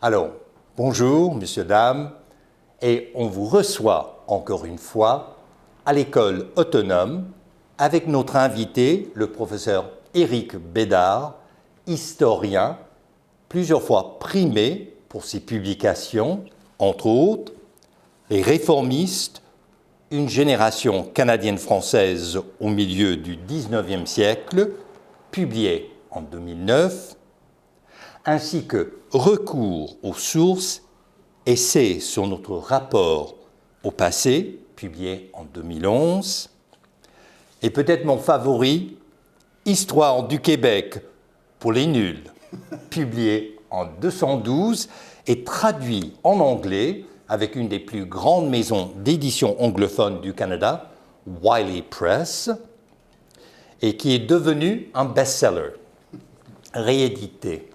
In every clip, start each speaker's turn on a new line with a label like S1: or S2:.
S1: Alors, bonjour, messieurs, dames, et on vous reçoit encore une fois à l'école autonome avec notre invité, le professeur Éric Bédard, historien, plusieurs fois primé pour ses publications, entre autres, Les réformistes, une génération canadienne-française au milieu du XIXe siècle, publié en 2009, ainsi que Recours aux sources, essai sur notre rapport au passé, publié en 2011, et peut-être mon favori, Histoire du Québec pour les nuls, publié en 212 et traduit en anglais avec une des plus grandes maisons d'édition anglophone du Canada, Wiley Press, et qui est devenu un best-seller, réédité.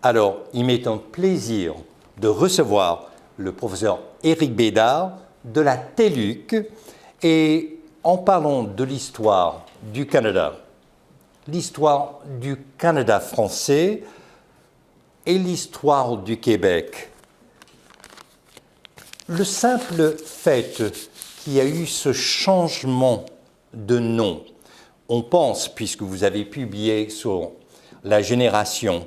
S1: Alors, il m'est un plaisir de recevoir le professeur Éric Bédard de la TELUC, et en parlant de l'histoire du Canada français et l'histoire du Québec. Le simple fait qu'il y a eu ce changement de nom, on pense, puisque vous avez publié sur la génération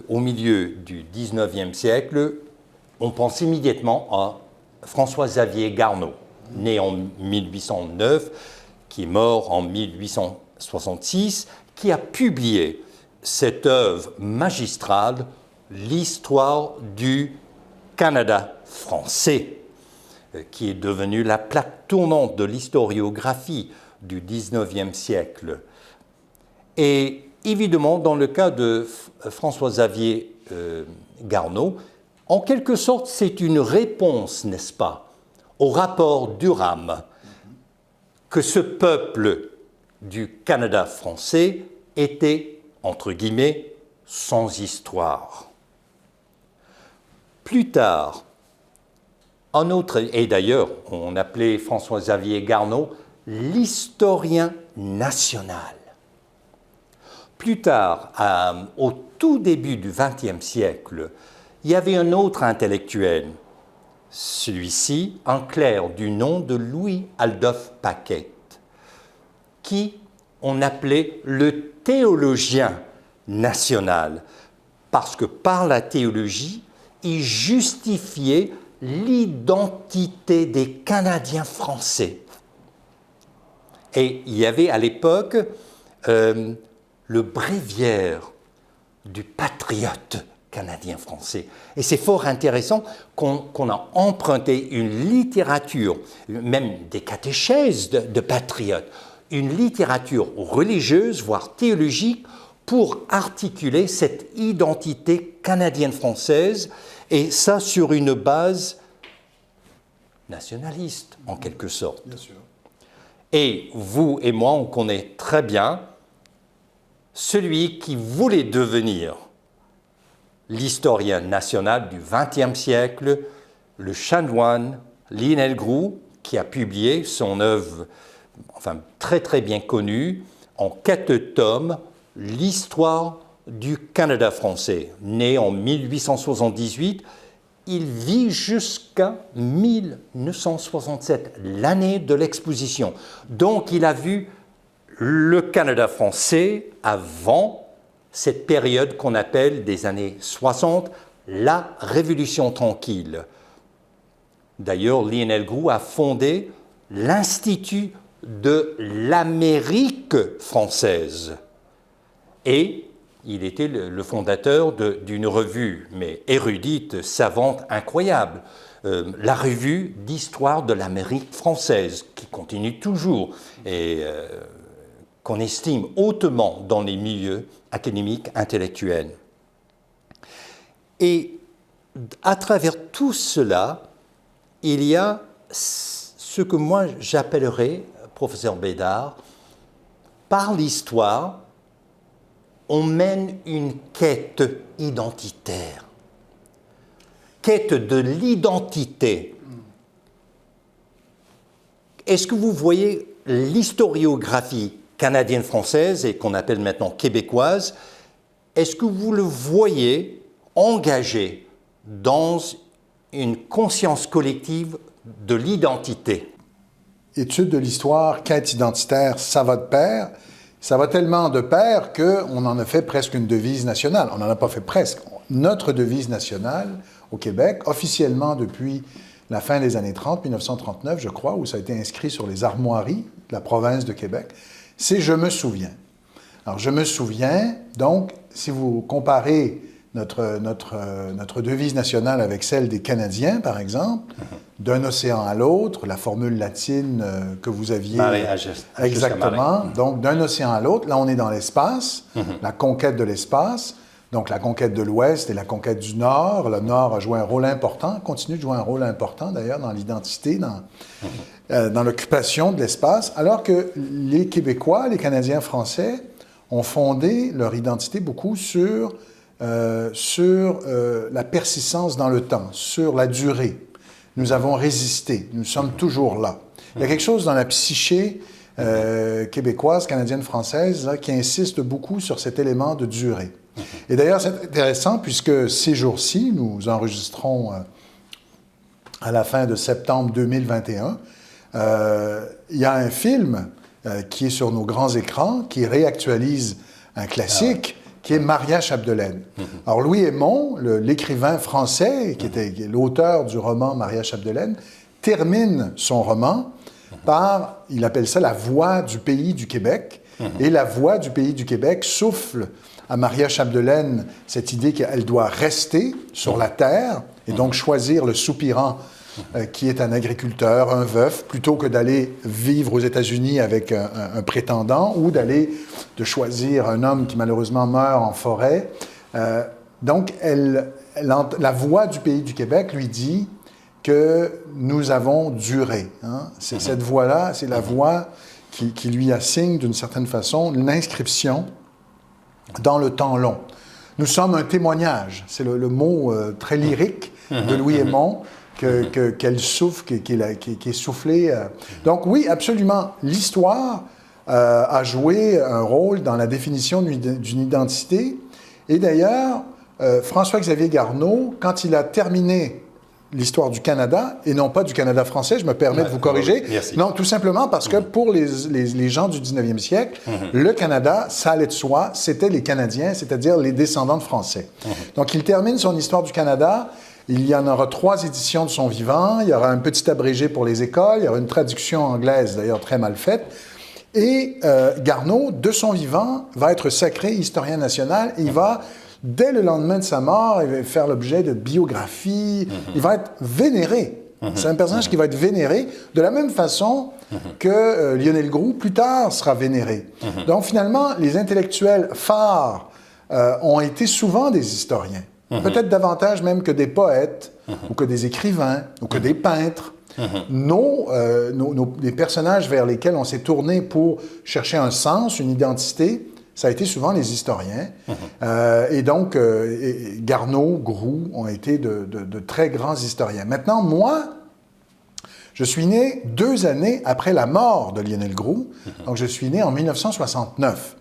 S1: au milieu du XIXe siècle, on pense immédiatement à François-Xavier Garneau, né en 1809, qui est mort en 1866, qui a publié cette œuvre magistrale, L'histoire du Canada français, qui est devenue la plaque tournante de l'historiographie du XIXe siècle. Et évidemment, dans le cas de François-Xavier Garneau, en quelque sorte, c'est une réponse, n'est-ce pas, au rapport Durham, que ce peuple du Canada français était, entre guillemets, sans histoire. Plus tard, un autre, et d'ailleurs, on appelait François-Xavier Garneau l'historien national. Plus tard, au tout début du XXe siècle, il y avait un autre intellectuel, celui-ci, un clerc du nom de Louis-Adolphe Paquette, qui on appelait le théologien national, parce que par la théologie, il justifiait l'identité des Canadiens français. Et il y avait à l'époque le bréviaire du patriote canadien-français. Et c'est fort intéressant qu'on a emprunté une littérature, même des catéchèses de patriotes, une littérature religieuse, voire théologique, pour articuler cette identité canadienne-française, et ça sur une base nationaliste, en quelque sorte.
S2: Bien sûr.
S1: Et vous et moi, on connaît très bien celui qui voulait devenir l'historien national du XXe siècle, le chanoine Lionel Groulx, qui a publié son œuvre, enfin très très bien connue, en 4 tomes, L'histoire du Canada français. Né en 1878, il vit jusqu'à 1967, l'année de l'exposition. Donc il a vu le Canada français avant cette période qu'on appelle des années 60, la Révolution tranquille. D'ailleurs, Lionel Groulx a fondé l'Institut de l'Amérique française. Et il était le fondateur d'une revue, mais érudite, savante, incroyable, la revue d'histoire de l'Amérique française, qui continue toujours et qu'on estime hautement dans les milieux académiques, intellectuels. Et à travers tout cela, il y a ce que moi j'appellerais, professeur Bédard, par l'histoire, on mène une quête identitaire, quête de l'identité. Est-ce que vous voyez l'historiographie canadienne-française et qu'on appelle maintenant québécoise, est-ce que vous le voyez engagé dans une conscience collective de l'identité.
S2: Étude de l'histoire, quête identitaire, ça va de pair. Ça va tellement de pair qu'on en a fait presque une devise nationale. On n'en a pas fait presque. Notre devise nationale au Québec, officiellement depuis la fin des années 30, 1939, je crois, où ça a été inscrit sur les armoiries de la province de Québec, c'est « Je me souviens ». Alors, je me souviens, donc, si vous comparez notre devise nationale avec celle des Canadiens, par exemple, d'un océan à l'autre, la formule latine que vous aviez... Exactement. Donc, d'un océan à l'autre, là, on est dans l'espace, la conquête de l'espace, donc la conquête de l'Ouest et la conquête du Nord. Le Nord a joué un rôle important, continue de jouer un rôle important, d'ailleurs, dans l'identité, dans l'occupation de l'espace, alors que les Québécois, les Canadiens français, ont fondé leur identité beaucoup sur la persistance dans le temps, sur la durée. Nous avons résisté, nous sommes toujours là. Il y a quelque chose dans la psyché québécoise, canadienne, française, là, qui insiste beaucoup sur cet élément de durée. Et d'ailleurs, c'est intéressant puisque ces jours-ci, nous enregistrons à la fin de septembre 2021, il y a un film qui est sur nos grands écrans, qui réactualise un classique, qui est Maria Chapdelaine. Alors, Louis Hémon, l'écrivain français, qui est l'auteur du roman Maria Chapdelaine, termine son roman par, il appelle ça la voix du pays du Québec, et la voix du pays du Québec souffle à Maria Chapdelaine cette idée qu'elle doit rester sur la terre et donc choisir le soupirant qui est un agriculteur, un veuf, plutôt que d'aller vivre aux États-Unis avec un prétendant ou de choisir un homme qui malheureusement meurt en forêt. Donc, la voix du pays du Québec lui dit que nous avons duré. Hein? C'est cette voix-là, c'est la voix qui lui assigne d'une certaine façon l'inscription dans le temps long. Nous sommes un témoignage, c'est le mot très lyrique de Louis Hémon, qu'elle souffle, qui est soufflé. Donc oui, absolument, l'histoire a joué un rôle dans la définition d'une identité. Et d'ailleurs, François-Xavier Garneau, quand il a terminé l'histoire du Canada, et non pas du Canada français, je me permets de vous corriger.
S1: Merci.
S2: Non, tout simplement parce que pour les gens du 19e siècle, le Canada, ça allait de soi, c'était les Canadiens, c'est-à-dire les descendants de Français. Donc il termine son histoire du Canada. Il y en aura 3 éditions de son vivant. Il y aura un petit abrégé pour les écoles. Il y aura une traduction anglaise, d'ailleurs très mal faite. Et Garneau, de son vivant, va être sacré historien national. Il va, dès le lendemain de sa mort, il va faire l'objet de biographies. Il va être vénéré. C'est un personnage qui va être vénéré de la même façon que Lionel Groulx, plus tard, sera vénéré. Donc finalement, les intellectuels phares ont été souvent des historiens. Peut-être davantage même que des poètes, ou que des écrivains, ou que des peintres. Les personnages vers lesquels on s'est tourné pour chercher un sens, une identité, ça a été souvent les historiens. Et donc, Garneau, Groulx ont été de très grands historiens. Maintenant, moi, je suis né 2 années après la mort de Lionel Groulx. Donc, je suis né en 1969.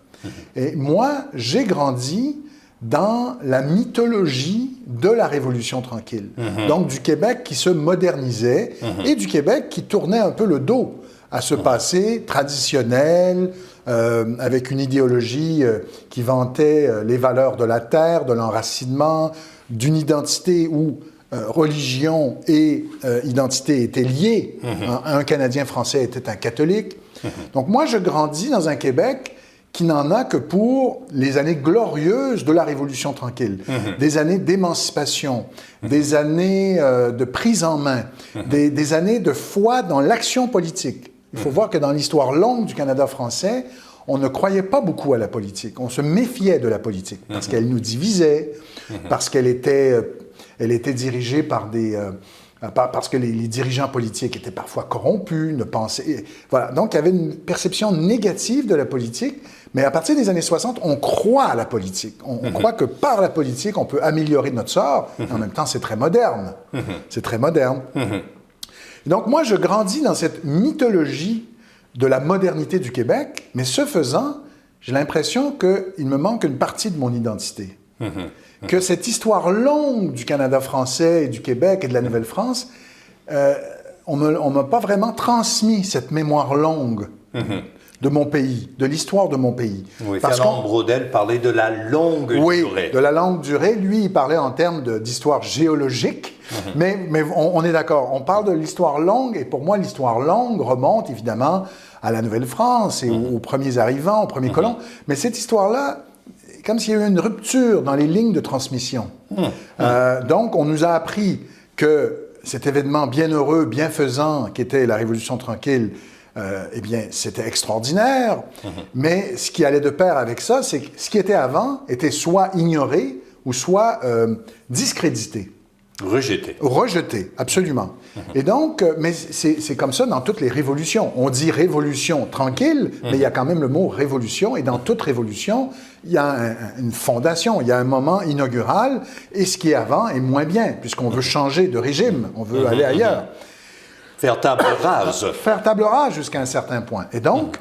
S2: Et moi, j'ai grandi dans la mythologie de la Révolution tranquille. Donc du Québec qui se modernisait et du Québec qui tournait un peu le dos à ce passé traditionnel, avec une idéologie qui vantait les valeurs de la terre, de l'enracinement, d'une identité où religion et identité étaient liées. Un Canadien français était un catholique. Donc moi, je grandis dans un Québec qui n'en a que pour les années glorieuses de la Révolution tranquille, des années d'émancipation, des années de prise en main, des années de foi dans l'action politique. Il faut voir que dans l'histoire longue du Canada français, on ne croyait pas beaucoup à la politique. On se méfiait de la politique parce qu'elle nous divisait, parce qu'elle était dirigée par parce que les dirigeants politiques étaient parfois corrompus, ne pensaient... Voilà. Donc, il y avait une perception négative de la politique, mais à partir des années 60, on croit à la politique. On croit que par la politique, on peut améliorer notre sort. En même temps, c'est très moderne. C'est très moderne. Donc, moi, je grandis dans cette mythologie de la modernité du Québec, mais ce faisant, j'ai l'impression qu'il me manque une partie de mon identité. Que cette histoire longue du Canada français et du Québec et de la Nouvelle-France, on ne m'a pas vraiment transmis cette mémoire longue de mon pays, de l'histoire de mon pays.
S1: Oui, Fernand Braudel parlait de la longue durée.
S2: Oui, de la longue durée. Lui, il parlait en termes d'histoire géologique, mais on est d'accord. On parle de l'histoire longue, et pour moi, l'histoire longue remonte évidemment à la Nouvelle-France et aux premiers arrivants, aux premiers colons. Mais cette histoire-là, comme s'il y a eu une rupture dans les lignes de transmission. Donc, on nous a appris que cet événement bienheureux, bienfaisant, qui était la Révolution tranquille, eh bien, c'était extraordinaire. Mais ce qui allait de pair avec ça, c'est que ce qui était avant était soit ignoré ou soit discrédité.
S1: Rejeté.
S2: Rejeté, absolument. Et donc, mais c'est comme ça dans toutes les révolutions. On dit révolution tranquille, mais il y a quand même le mot révolution. Et dans toute révolution, il y a une fondation, il y a un moment inaugural. Et ce qui est avant est moins bien, puisqu'on veut changer de régime, on veut aller ailleurs.
S1: Faire table rase.
S2: Faire table rase jusqu'à un certain point. Et donc,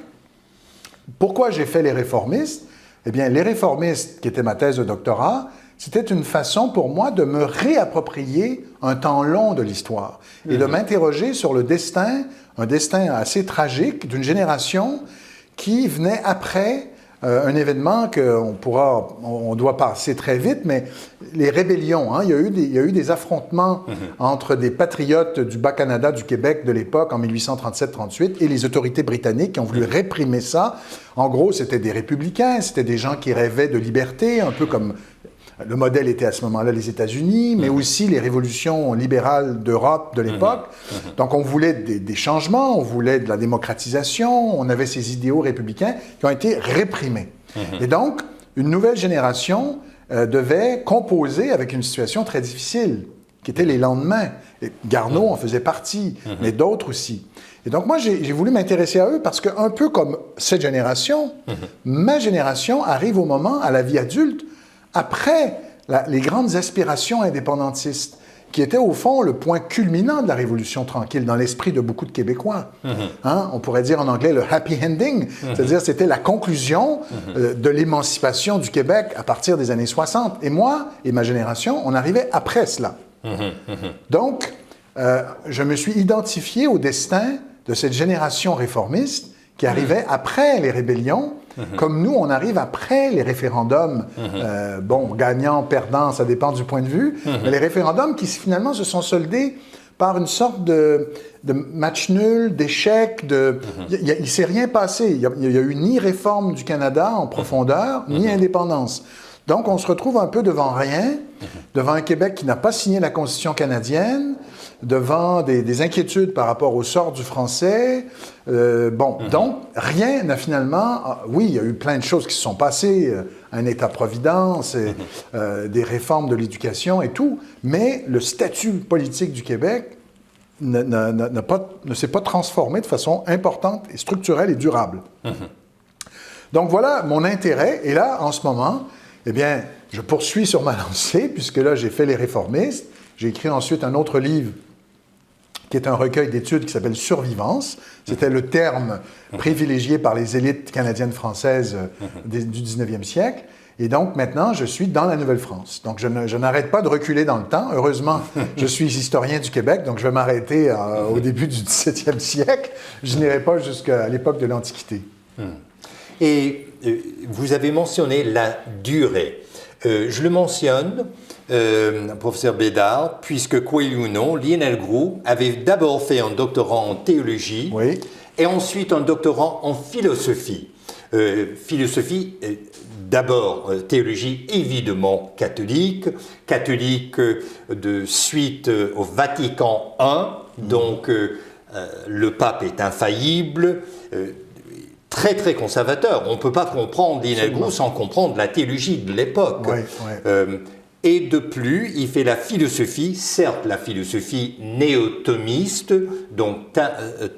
S2: pourquoi j'ai fait les réformistes? Eh bien, les réformistes, qui était ma thèse de doctorat, c'était une façon pour moi de me réapproprier un temps long de l'histoire et de m'interroger sur le destin, un destin assez tragique d'une génération qui venait après un événement on doit passer très vite, mais les rébellions, il y a eu des affrontements entre des patriotes du Bas-Canada, du Québec de l'époque, en 1837-38, et les autorités britanniques qui ont voulu réprimer ça. En gros, c'était des républicains, c'était des gens qui rêvaient de liberté, un peu comme le modèle était à ce moment-là les États-Unis, mais aussi les révolutions libérales d'Europe de l'époque. Donc, on voulait des changements, on voulait de la démocratisation, on avait ces idéaux républicains qui ont été réprimés. Et donc, une nouvelle génération devait composer avec une situation très difficile, qui était les lendemains. Et Garneau en faisait partie, mais d'autres aussi. Et donc, moi, j'ai voulu m'intéresser à eux parce que, un peu comme cette génération, ma génération arrive au moment, à la vie adulte, après les grandes aspirations indépendantistes, qui étaient au fond le point culminant de la Révolution tranquille dans l'esprit de beaucoup de Québécois. On pourrait dire en anglais le happy ending, c'est-à-dire c'était la conclusion de l'émancipation du Québec à partir des années 60. Et moi et ma génération, on arrivait après cela. Donc, je me suis identifié au destin de cette génération réformiste qui arrivait après les rébellions. Comme nous, on arrive après les référendums. Gagnant, perdant, ça dépend du point de vue. Mais les référendums qui finalement se sont soldés par une sorte de match nul, d'échec. Il ne s'est rien passé. Il n'y a eu ni réforme du Canada en profondeur, ni indépendance. Donc, on se retrouve un peu devant rien, devant un Québec qui n'a pas signé la Constitution canadienne, devant des inquiétudes par rapport au sort du français. Donc, rien n'a finalement... oui, il y a eu plein de choses qui se sont passées, un État-providence, des réformes de l'éducation et tout, mais le statut politique du Québec ne s'est pas transformé de façon importante et structurelle et durable. Donc, voilà mon intérêt. Et là, en ce moment, eh bien, je poursuis sur ma lancée, puisque là, j'ai fait les réformistes. J'ai écrit ensuite un autre livre qui est un recueil d'études qui s'appelle « Survivance ». C'était le terme privilégié par les élites canadiennes-françaises du 19e siècle. Et donc, maintenant, je suis dans la Nouvelle-France. Donc, je n'arrête pas de reculer dans le temps. Heureusement, je suis historien du Québec, donc je vais m'arrêter au début du 17e siècle. Je n'irai pas jusqu'à l'époque de l'Antiquité.
S1: Et vous avez mentionné la durée. Je le mentionne, professeur Bédard, puisque, croyez ou non, Lionel Groulx avait d'abord fait un doctorat en théologie et ensuite un doctorat en philosophie. D'abord, théologie évidemment catholique de suite au Vatican I, donc le pape est infaillible, très très conservateur. On ne peut pas comprendre Lionel Groulx sans comprendre la théologie de l'époque. Et de plus, il fait la philosophie, certes la philosophie néo-thomiste, donc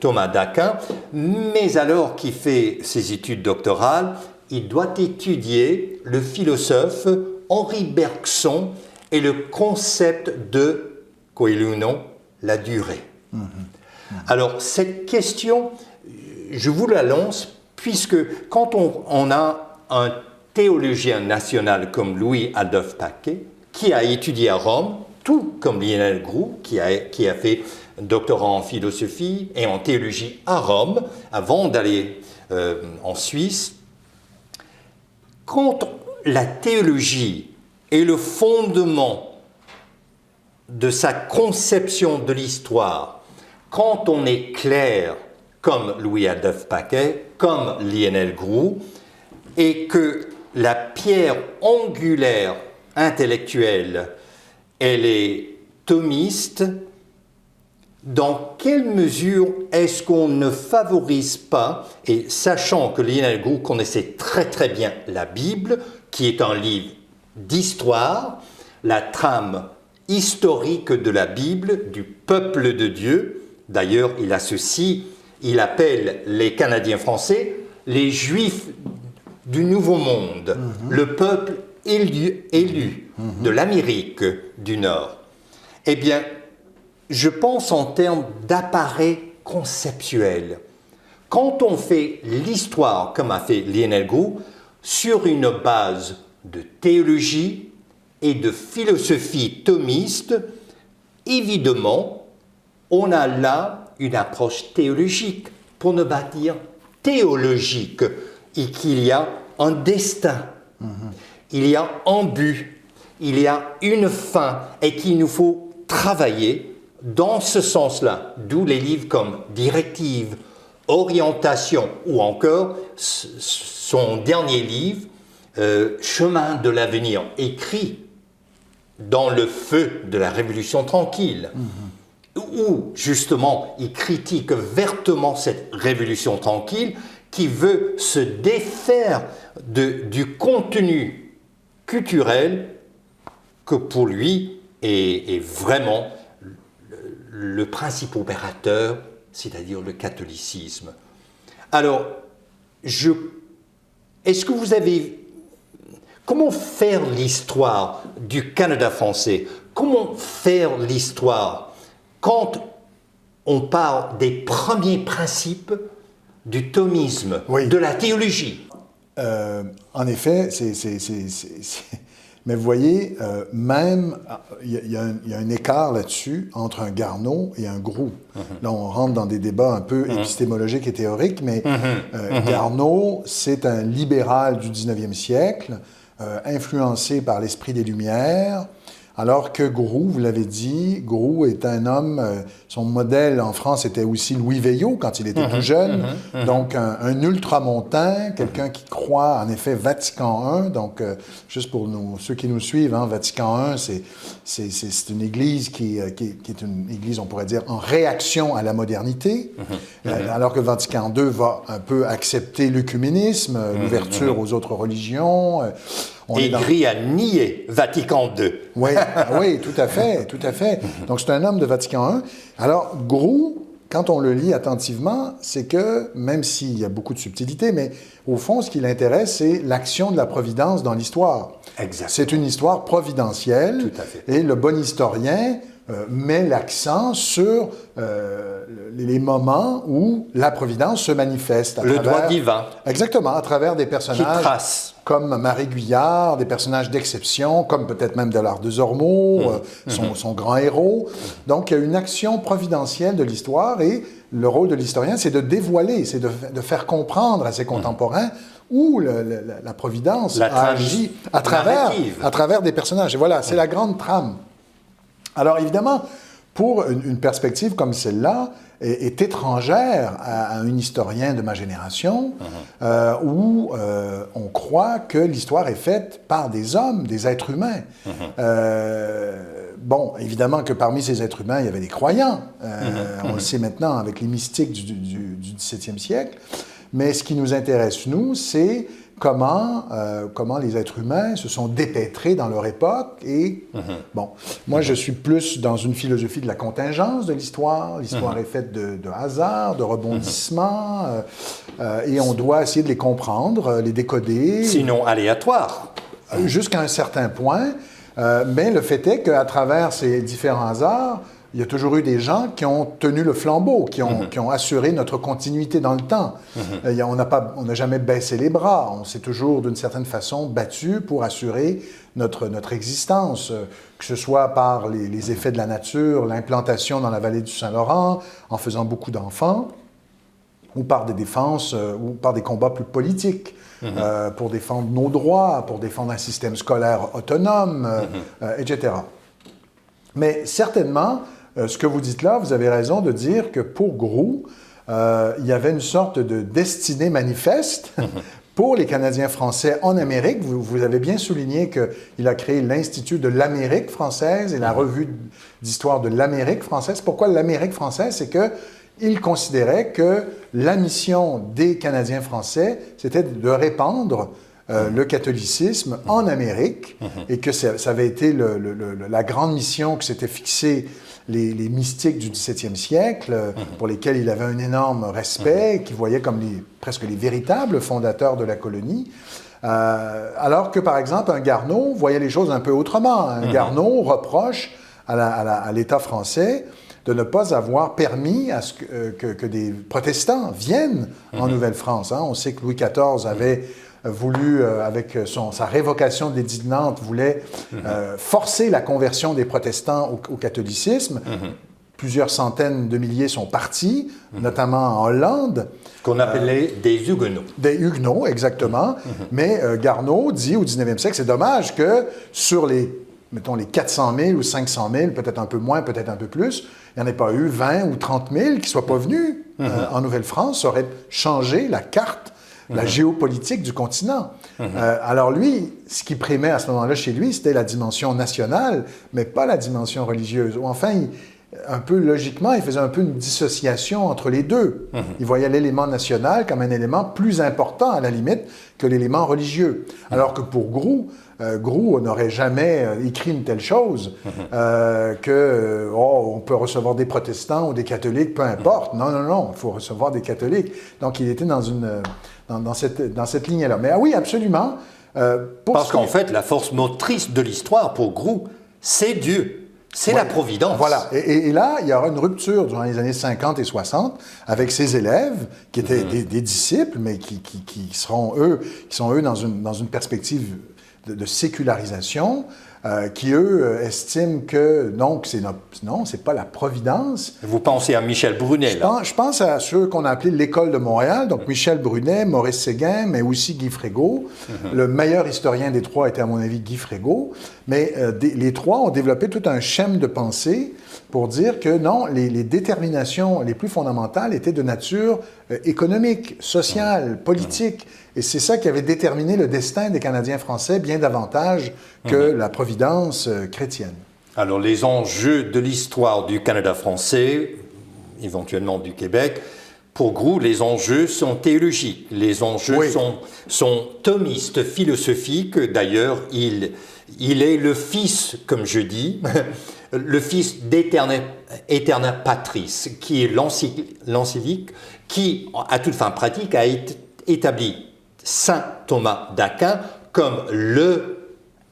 S1: Thomas d'Aquin, mais alors qu'il fait ses études doctorales, il doit étudier le philosophe Henri Bergson et le concept de, croyez-le ou non, la durée. Alors, cette question, je vous la lance, puisque quand on a un théologien national comme Louis-Adolphe Paquet, qui a étudié à Rome, tout comme Lionel Groulx, qui a fait un doctorat en philosophie et en théologie à Rome, avant d'aller en Suisse. Quand la théologie est le fondement de sa conception de l'histoire, quand on est clair, comme Louis-Adolphe Paquet, comme Lionel Groulx, et que la pierre angulaire intellectuelle, elle est thomiste, dans quelle mesure est-ce qu'on ne favorise pas, et sachant que Lionel Groulx connaissait très très bien la Bible, qui est un livre d'histoire, la trame historique de la Bible, du peuple de Dieu, d'ailleurs il appelle les Canadiens français les Juifs du Nouveau Monde, le peuple élu de l'Amérique du Nord. Eh bien, je pense en termes d'appareil conceptuel. Quand on fait l'histoire, comme a fait Lionel Groulx, sur une base de théologie et de philosophie thomiste, évidemment, on a là une approche théologique, pour ne pas dire théologique, et qu'il y a un destin, il y a un but, il y a une fin, et qu'il nous faut travailler dans ce sens-là, d'où les livres comme Directive, Orientation, ou encore son dernier livre, Chemin de l'avenir, écrit dans le feu de la Révolution tranquille, où justement il critique vertement cette Révolution tranquille qui veut se défaire du contenu culturel que pour lui est vraiment le principe opérateur, c'est-à-dire le catholicisme. Alors, est-ce que vous avez... Comment faire l'histoire du Canada français? Comment faire l'histoire quand on parle des premiers principes du thomisme, de la théologie?
S2: En effet, mais vous voyez, même, il y a un écart là-dessus entre un Garneau et un Groulx. Là, on rentre dans des débats un peu épistémologiques et théoriques, mais Garneau, c'est un libéral du 19e siècle, influencé par l'esprit des Lumières, alors que Groulx, vous l'avez dit, Groulx est un homme, son modèle en France était aussi Louis Veillot quand il était tout jeune, donc un ultramontain, quelqu'un qui croit en effet Vatican I, donc juste pour ceux qui nous suivent, Vatican I, c'est une église qui est une église, on pourrait dire, en réaction à la modernité, alors que Vatican II va un peu accepter l'œcuménisme, l'ouverture aux autres religions.
S1: Écrit à nier Vatican II.
S2: Oui, tout à fait, tout à fait. Donc, c'est un homme de Vatican I. Alors, Groulx, quand on le lit attentivement, c'est que, même s'il y a beaucoup de subtilités, mais au fond, ce qui l'intéresse, c'est l'action de la providence dans l'histoire.
S1: Exactement.
S2: C'est une histoire providentielle.
S1: Tout à fait.
S2: Et le bon historien met l'accent sur les moments où la providence se manifeste.
S1: Le droit divin.
S2: Exactement, à travers des personnages
S1: qui trace.
S2: Comme Marie Guyard, des personnages d'exception, comme peut-être même Dollard de Zormo, son grand héros. Donc, il y a une action providentielle de l'histoire et le rôle de l'historien, c'est de dévoiler, c'est de faire comprendre à ses contemporains où la providence a agi à travers des personnages. Et voilà, c'est la grande trame. Alors, évidemment, pour une perspective comme celle-là, est étrangère à un historien de ma génération, où on croit que l'histoire est faite par des hommes, des êtres humains. Bon, évidemment que parmi ces êtres humains, il y avait des croyants. On le sait maintenant avec les mystiques du XVIIe siècle. Mais ce qui nous intéresse, nous, c'est comment les êtres humains se sont dépêtrés dans leur époque. Et, bon, moi, je suis plus dans une philosophie de la contingence de l'histoire. L'histoire est faite de hasard, de rebondissements, et on doit essayer de les comprendre, les décoder.
S1: Sinon aléatoire.
S2: Jusqu'à un certain point. Mais le fait est qu'à travers ces différents hasards, il y a toujours eu des gens qui ont tenu le flambeau, qui ont assuré notre continuité dans le temps. On n'a jamais baissé les bras. On s'est toujours, d'une certaine façon, battu pour assurer notre existence, que ce soit par les effets de la nature, l'implantation dans la vallée du Saint-Laurent, en faisant beaucoup d'enfants, ou par des défenses, ou par des combats plus politiques, pour défendre nos droits, pour défendre un système scolaire autonome, etc. Mais certainement, ce que vous dites là, vous avez raison de dire que pour Groulx, il y avait une sorte de destinée manifeste pour les Canadiens français en Amérique. Vous avez bien souligné qu'il a créé l'Institut de l'Amérique française et la Revue d'histoire de l'Amérique française. Pourquoi l'Amérique française? C'est qu'il considérait que la mission des Canadiens français, c'était de répandre le catholicisme en Amérique et que ça avait été la grande mission que s'étaient fixée les mystiques du 17e siècle, pour lesquels il avait un énorme respect, qui voyaient comme presque les véritables fondateurs de la colonie. Alors que, par exemple, un Garneau voyait les choses un peu autrement. Un Garneau reproche à l'État français de ne pas avoir permis à que des protestants viennent en Nouvelle-France. On sait que Louis XIV avait voulu, avec sa révocation d'édit de Nantes, voulait forcer la conversion des protestants au catholicisme. Plusieurs centaines de milliers sont partis, notamment en Hollande.
S1: Qu'on appelait des Huguenots.
S2: Des Huguenots, exactement. Mais Garneau dit au 19e siècle, c'est dommage que sur mettons, les 400 000 ou 500 000, peut-être un peu moins, peut-être un peu plus, il n'y en ait pas eu 20 ou 30 000 qui ne soient pas venus en Nouvelle-France. Ça aurait changé la carte, la géopolitique du continent. Alors lui, ce qui primait à ce moment-là chez lui, c'était la dimension nationale, mais pas la dimension religieuse. Ou enfin, un peu logiquement, il faisait un peu une dissociation entre les deux. Il voyait l'élément national comme un élément plus important, à la limite, que l'élément religieux. Alors que pour Groulx, Groulx n'aurait jamais écrit une telle chose, on peut recevoir des protestants ou des catholiques, peu importe. Non, il faut recevoir des catholiques. Donc, il était dans cette lignée-là. Mais oui, absolument.
S1: Parce qu'en fait, la force motrice de l'histoire pour Groulx, c'est Dieu. C'est la providence.
S2: Voilà. Et là, il y aura une rupture durant les années 50 et 60 avec ses élèves, qui étaient des disciples, mais qui sont eux dans une perspective de sécularisation, qui, eux, estiment que non, c'est pas la providence.
S1: Vous pensez à Michel Brunet, là?
S2: Je pense à ceux qu'on a appelés l'École de Montréal, donc Michel Brunet, Maurice Séguin, mais aussi Guy Frégault. Le meilleur historien des trois était, à mon avis, Guy Frégault. Mais les trois ont développé tout un schème de pensée pour dire que non, les déterminations les plus fondamentales étaient de nature économique, sociale, politique. Et c'est ça qui avait déterminé le destin des Canadiens français bien davantage que la providence chrétienne.
S1: Alors, les enjeux de l'histoire du Canada français, éventuellement du Québec, pour Groulx, les enjeux sont théologiques. Les enjeux sont thomistes, philosophiques. D'ailleurs, il est le fils, comme je dis, le fils d'Aeterna Patris, qui est l'encyclique qui, à toute fin pratique, a établi Saint Thomas d'Aquin comme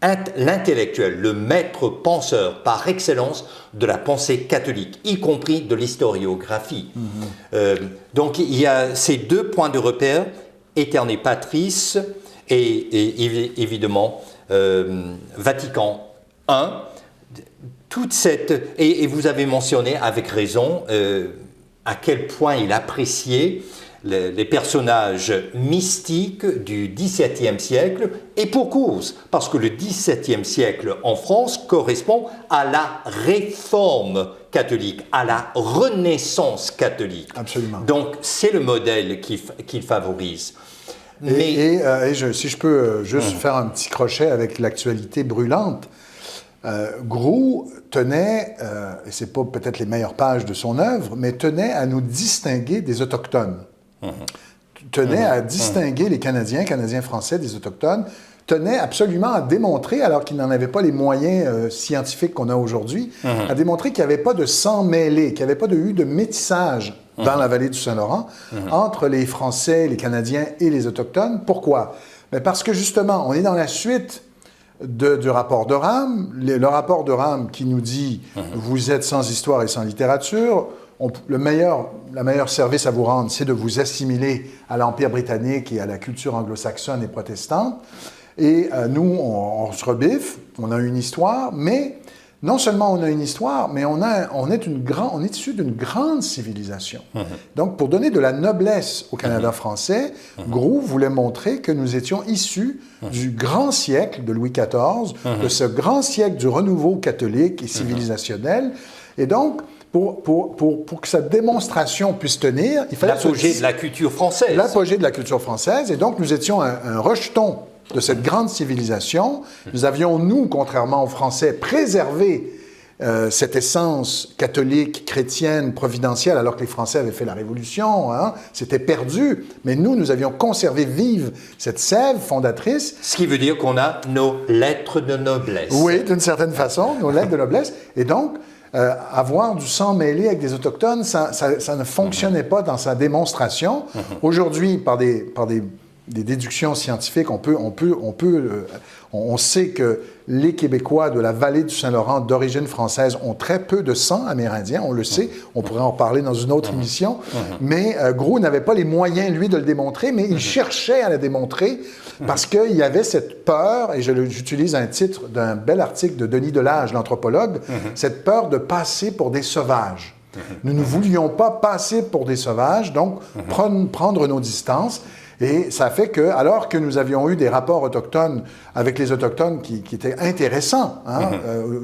S1: l'intellectuel, le maître penseur par excellence de la pensée catholique, y compris de l'historiographie. Donc il y a ces deux points de repère, Aeterna Patris et évidemment Vatican I. Et vous avez mentionné avec raison à quel point il appréciait les personnages mystiques du XVIIe siècle, et pour cause, parce que le XVIIe siècle en France correspond à la réforme catholique, à la renaissance catholique.
S2: Absolument.
S1: Donc c'est le modèle qu'il favorise.
S2: Si je peux juste faire un petit crochet avec l'actualité brûlante, Groulx tenait, et c'est pas peut-être les meilleures pages de son œuvre, mais tenait à nous distinguer des Autochtones. Tenait à distinguer les Canadiens français des Autochtones, tenait absolument à démontrer, alors qu'il n'en avait pas les moyens scientifiques qu'on a aujourd'hui, à démontrer qu'il n'y avait pas de sang mêlé, qu'il n'y avait pas eu de métissage dans la vallée du Saint-Laurent entre les Français, les Canadiens et les Autochtones. Pourquoi? Parce que justement, on est dans la suite du rapport de Rame. Le rapport de Rame qui nous dit « Vous êtes sans histoire et sans littérature ». La meilleure service à vous rendre, c'est de vous assimiler à l'Empire britannique et à la culture anglo-saxonne et protestante. Et nous, on se rebiffe, on a une histoire, mais non seulement on a une histoire, mais on est issu d'une grande civilisation. Donc, pour donner de la noblesse au Canada français, Groulx voulait montrer que nous étions issus du grand siècle de Louis XIV, de ce grand siècle du renouveau catholique et civilisationnel. Et donc, pour que cette démonstration puisse tenir, il fallait...
S1: L'apogée de la culture française.
S2: L'apogée de la culture française. Et donc, nous étions un rejeton de cette grande civilisation. Nous avions, nous, contrairement aux Français, préservé cette essence catholique, chrétienne, providentielle, alors que les Français avaient fait la Révolution. Hein? C'était perdu. Mais nous avions conservé vive cette sève fondatrice.
S1: Ce qui veut dire qu'on a nos lettres de noblesse.
S2: Oui, d'une certaine façon, nos lettres de noblesse. Et donc, avoir du sang mêlé avec des Autochtones, ça ne fonctionnait pas dans sa démonstration. Aujourd'hui, par des déductions scientifiques, on sait que les Québécois de la vallée du Saint-Laurent d'origine française ont très peu de sang amérindien, on le sait, on pourrait en parler dans une autre émission, mais Groulx n'avait pas les moyens, lui, de le démontrer, mais il cherchait à le démontrer parce qu'il y avait cette peur, et j'utilise un titre d'un bel article de Denis Delage, l'anthropologue, cette peur de passer pour des sauvages. Nous ne voulions pas passer pour des sauvages, donc prendre nos distances. Et ça fait que, alors que nous avions eu des rapports autochtones avec les Autochtones qui étaient intéressants, hein,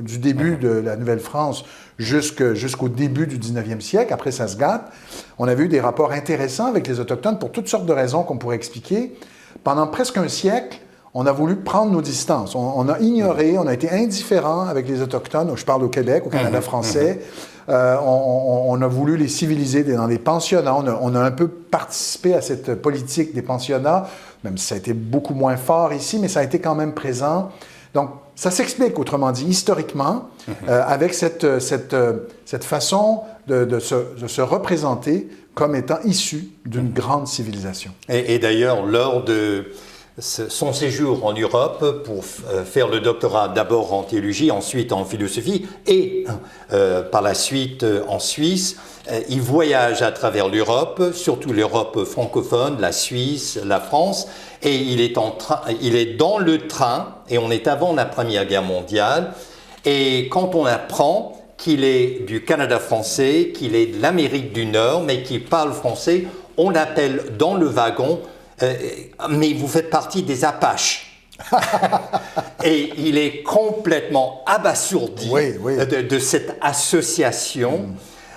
S2: du début de la Nouvelle-France jusqu'au début du 19e siècle, après ça se gâte, on avait eu des rapports intéressants avec les Autochtones pour toutes sortes de raisons qu'on pourrait expliquer. Pendant presque un siècle, on a voulu prendre nos distances. On a ignoré, on a été indifférent avec les Autochtones. Je parle au Québec, au Canada français. On a voulu les civiliser dans des pensionnats. On a un peu participé à cette politique des pensionnats, même si ça a été beaucoup moins fort ici, mais ça a été quand même présent. Donc, ça s'explique, autrement dit, historiquement, avec cette façon de se représenter comme étant issu d'une grande civilisation.
S1: Et d'ailleurs, lors de son séjour en Europe pour faire le doctorat d'abord en théologie, ensuite en philosophie et par la suite en Suisse. Il voyage à travers l'Europe, surtout l'Europe francophone, la Suisse, la France, et il est dans le train, et on est avant la Première Guerre mondiale, et quand on apprend qu'il est du Canada français, qu'il est de l'Amérique du Nord, mais qu'il parle français, on l'appelle dans le wagon mais vous faites partie des Apaches. Et il est complètement abasourdi de cette association.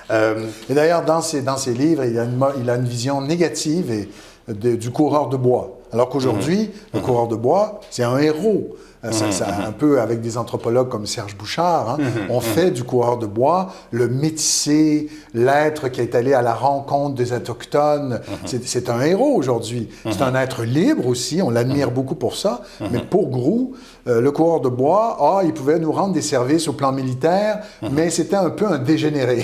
S2: Et d'ailleurs, dans ses livres, il a une vision négative du coureur de bois. Alors qu'aujourd'hui, le coureur de bois, c'est un héros. Un peu avec des anthropologues comme Serge Bouchard, hein, on fait du coureur de bois le métissé, l'être qui est allé à la rencontre des Autochtones. C'est un héros aujourd'hui. C'est un être libre aussi, on l'admire beaucoup pour ça. Mais pour Groulx, le coureur de bois, il pouvait nous rendre des services au plan militaire, mais c'était un peu un dégénéré.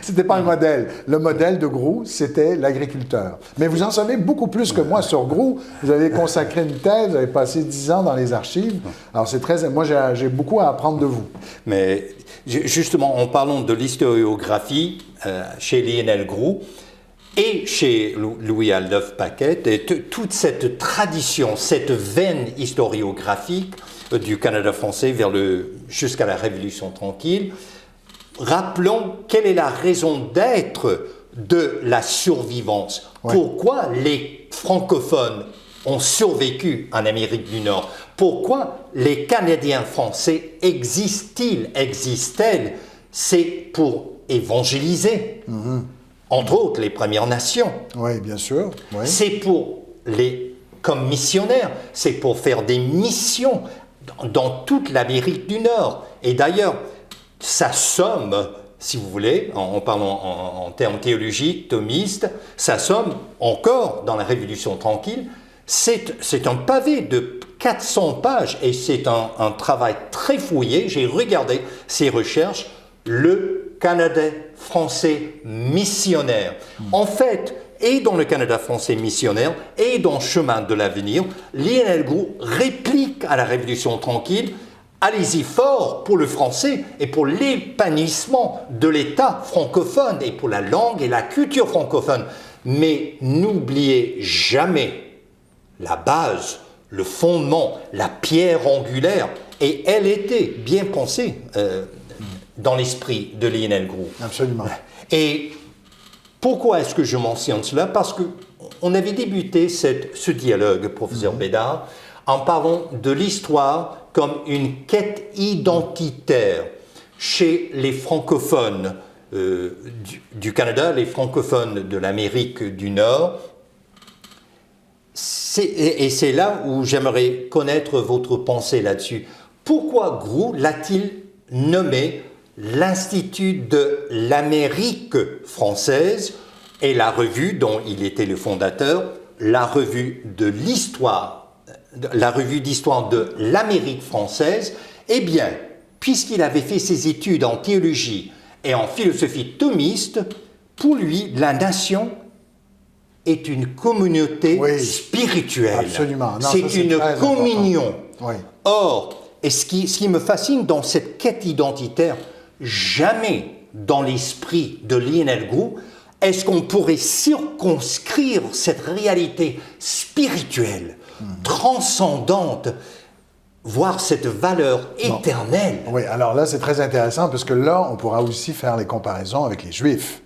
S2: C'était pas un modèle. Le modèle de Groulx, c'était l'agriculteur. Mais vous en savez beaucoup plus que moi sur Groulx. Vous avez consacré une thèse, vous avez passé 10 ans dans les archives. Alors, moi, j'ai beaucoup à apprendre de vous.
S1: Mais justement, en parlant de l'historiographie, chez Lionel Groulx et chez Louis-Adolphe Paquette, et toute cette tradition, cette veine historiographique du Canada français jusqu'à la Révolution tranquille, rappelons quelle est la raison d'être de la survivance. Ouais. Pourquoi les francophones ont survécu en Amérique du Nord? Pourquoi les Canadiens français existent-ils? C'est pour évangéliser, entre autres les Premières Nations.
S2: Oui, bien sûr. Oui.
S1: C'est comme missionnaires, c'est pour faire des missions dans toute l'Amérique du Nord. Et d'ailleurs, ça somme, si vous voulez, en parlant en termes théologiques, thomistes, ça somme encore dans la Révolution tranquille. C'est un pavé de 400 pages et c'est un travail très fouillé. J'ai regardé ces recherches. Le Canada français missionnaire. En fait, et dans le Canada français missionnaire, et dans Chemin de l'avenir, Lionel Groulx réplique à la Révolution tranquille: allez-y fort pour le français et pour l'épanouissement de l'État francophone et pour la langue et la culture francophone. Mais n'oubliez jamais la base, le fondement, la pierre angulaire, et elle était bien pensée dans l'esprit de Lionel Groulx.
S2: Absolument.
S1: Et pourquoi est-ce que je mentionne cela? Parce qu'on avait débuté ce dialogue, professeur Bédard, en parlant de l'histoire comme une quête identitaire chez les francophones du Canada, les francophones de l'Amérique du Nord. Et c'est là où j'aimerais connaître votre pensée là-dessus. Pourquoi Groulx l'a-t-il nommé l'Institut de l'Amérique française et la revue dont il était le fondateur, la revue d'histoire de l'Amérique française? Eh bien, puisqu'il avait fait ses études en théologie et en philosophie thomiste, pour lui, la nation est une communauté spirituelle.
S2: Absolument.
S1: C'est une communion.
S2: Oui.
S1: Or, et ce qui me fascine dans cette quête identitaire, jamais dans l'esprit de Lionel Groulx, est-ce qu'on pourrait circonscrire cette réalité spirituelle, transcendante, voire cette valeur éternelle?
S2: Oui, alors là, c'est très intéressant parce que là, on pourra aussi faire les comparaisons avec les Juifs.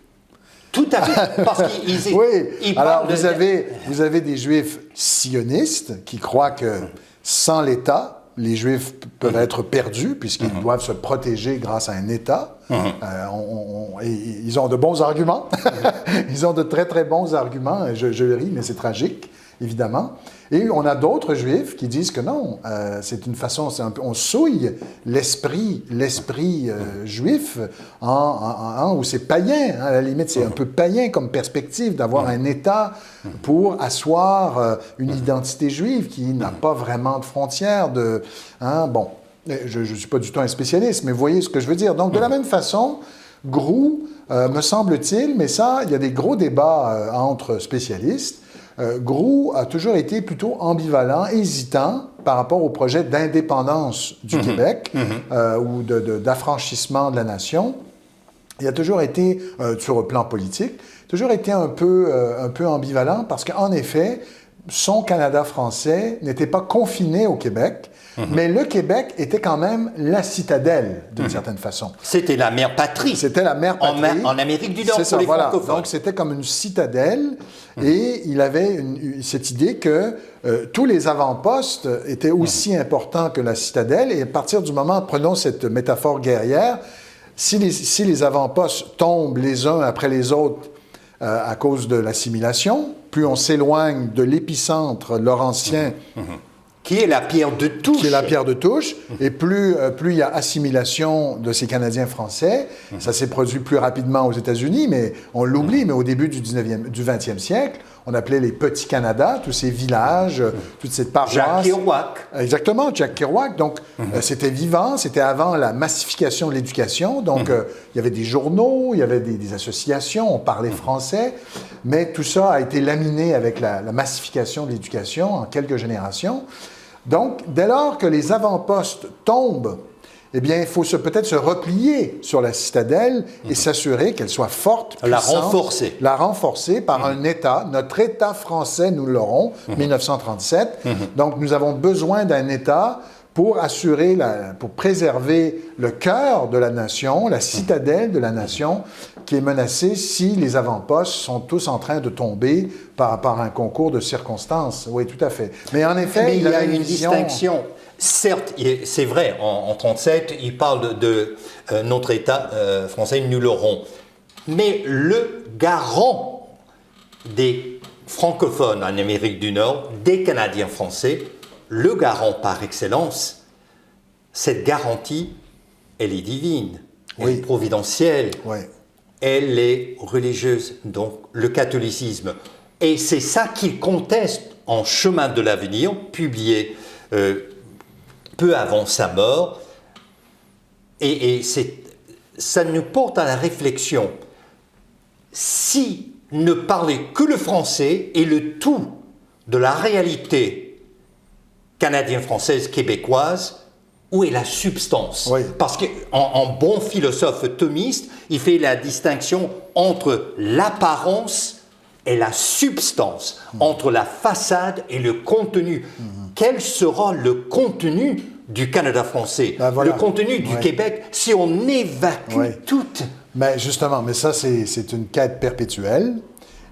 S1: Tout à fait, parce qu'ils
S2: oui, alors vous avez des Juifs sionistes qui croient que sans l'État, les Juifs peuvent être perdus puisqu'ils doivent se protéger grâce à un État. Et ils ont de bons arguments. Ils ont de très, très bons arguments. Je ris, mais c'est tragique, évidemment. Et on a d'autres Juifs qui disent que non, c'est une façon, on souille l'esprit juif où c'est païen. À la limite, c'est un peu païen comme perspective d'avoir un État pour asseoir une identité juive qui n'a pas vraiment de frontières. Bon, je ne suis pas du tout un spécialiste, mais vous voyez ce que je veux dire. Donc, de la même façon, Groulx, me semble-t-il, mais ça, il y a des gros débats entre spécialistes. Groulx a toujours été plutôt ambivalent, hésitant par rapport au projet d'indépendance du Québec ou d'affranchissement de la nation. Il a toujours été, sur le plan politique, toujours été un peu ambivalent parce qu'en effet, son Canada français n'était pas confiné au Québec, mais le Québec était quand même la citadelle, d'une certaine façon.
S1: C'était la mère patrie.
S2: C'était la mère patrie.
S1: En Amérique du Nord pour les francophones.
S2: Donc c'était comme une citadelle et il avait cette idée que tous les avant-postes étaient aussi importants que la citadelle, et à partir du moment, prenons cette métaphore guerrière, si les avant-postes tombent les uns après les autres à cause de l'assimilation, plus on s'éloigne de l'épicentre laurentien,
S1: qui est la pierre de touche.
S2: Qui est la pierre de touche. Et plus il y a assimilation de ces Canadiens français, ça s'est produit plus rapidement aux États-Unis, mais on l'oublie, mais au début du 20e siècle, on appelait les Petits Canada, tous ces villages, toute cette paroisse.
S1: Jack Kerouac.
S2: Exactement, Jack Kerouac. Donc, c'était vivant, c'était avant la massification de l'éducation. Donc, il y avait des journaux, il y avait des associations, on parlait français, mais tout ça a été laminé avec la massification de l'éducation en quelques générations. Donc, dès lors que les avant-postes tombent, eh bien, il faut peut-être se replier sur la citadelle et s'assurer qu'elle soit forte, puissante. La renforcer par un État. Notre État français, nous l'aurons, 1937. Donc, nous avons besoin d'un État pour assurer, pour préserver le cœur de la nation, la citadelle de la nation, qui est menacée si les avant-postes sont tous en train de tomber par un concours de circonstances. Oui, tout à fait. Mais en effet,
S1: il y a une distinction. Certes, c'est vrai, en 1937, il parle de notre État français, nous l'aurons. Mais le garant des francophones en Amérique du Nord, des Canadiens français, le garant par excellence, cette garantie, elle est divine, elle est providentielle, elle est religieuse, donc le catholicisme. Et c'est ça qu'il conteste en Chemin de l'avenir, publié peu avant sa mort. Et ça nous porte à la réflexion. Si ne parlait que le français et le tout de la réalité canadienne, française, québécoise, où est la substance?
S2: Oui.
S1: Parce qu'en bon philosophe thomiste, il fait la distinction entre l'apparence et la substance, entre la façade et le contenu. Quel sera le contenu du Canada français,
S2: Ben voilà.
S1: le contenu du Québec, si on évacue tout?
S2: Mais justement, mais ça, c'est une quête perpétuelle.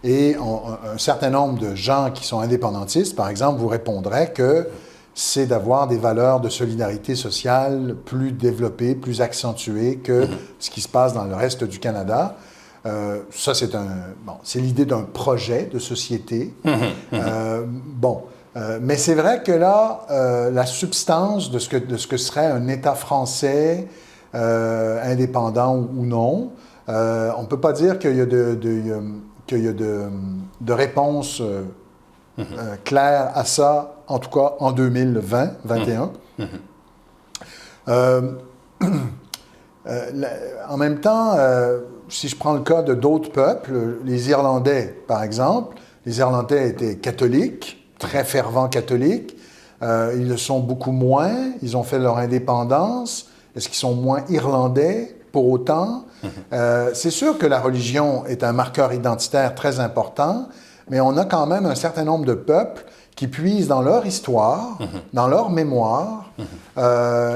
S2: Et un certain nombre de gens qui sont indépendantistes, par exemple, vous répondraient que c'est d'avoir des valeurs de solidarité sociale plus développées, plus accentuées que ce qui se passe dans le reste du Canada. Ça, c'est l'idée d'un projet de société. Mais c'est vrai que là, la substance de ce que serait un État français, indépendant ou non, on ne peut pas dire qu'il y a de réponse claire à ça, en tout cas en 2020-21. En même temps, si je prends le cas de d'autres peuples, les Irlandais, par exemple, les Irlandais étaient catholiques, très fervents catholiques. Ils le sont beaucoup moins. Ils ont fait leur indépendance. Est-ce qu'ils sont moins irlandais pour autant? C'est sûr que la religion est un marqueur identitaire très important, mais on a quand même un certain nombre de peuples qui puisent dans leur histoire, dans leur mémoire,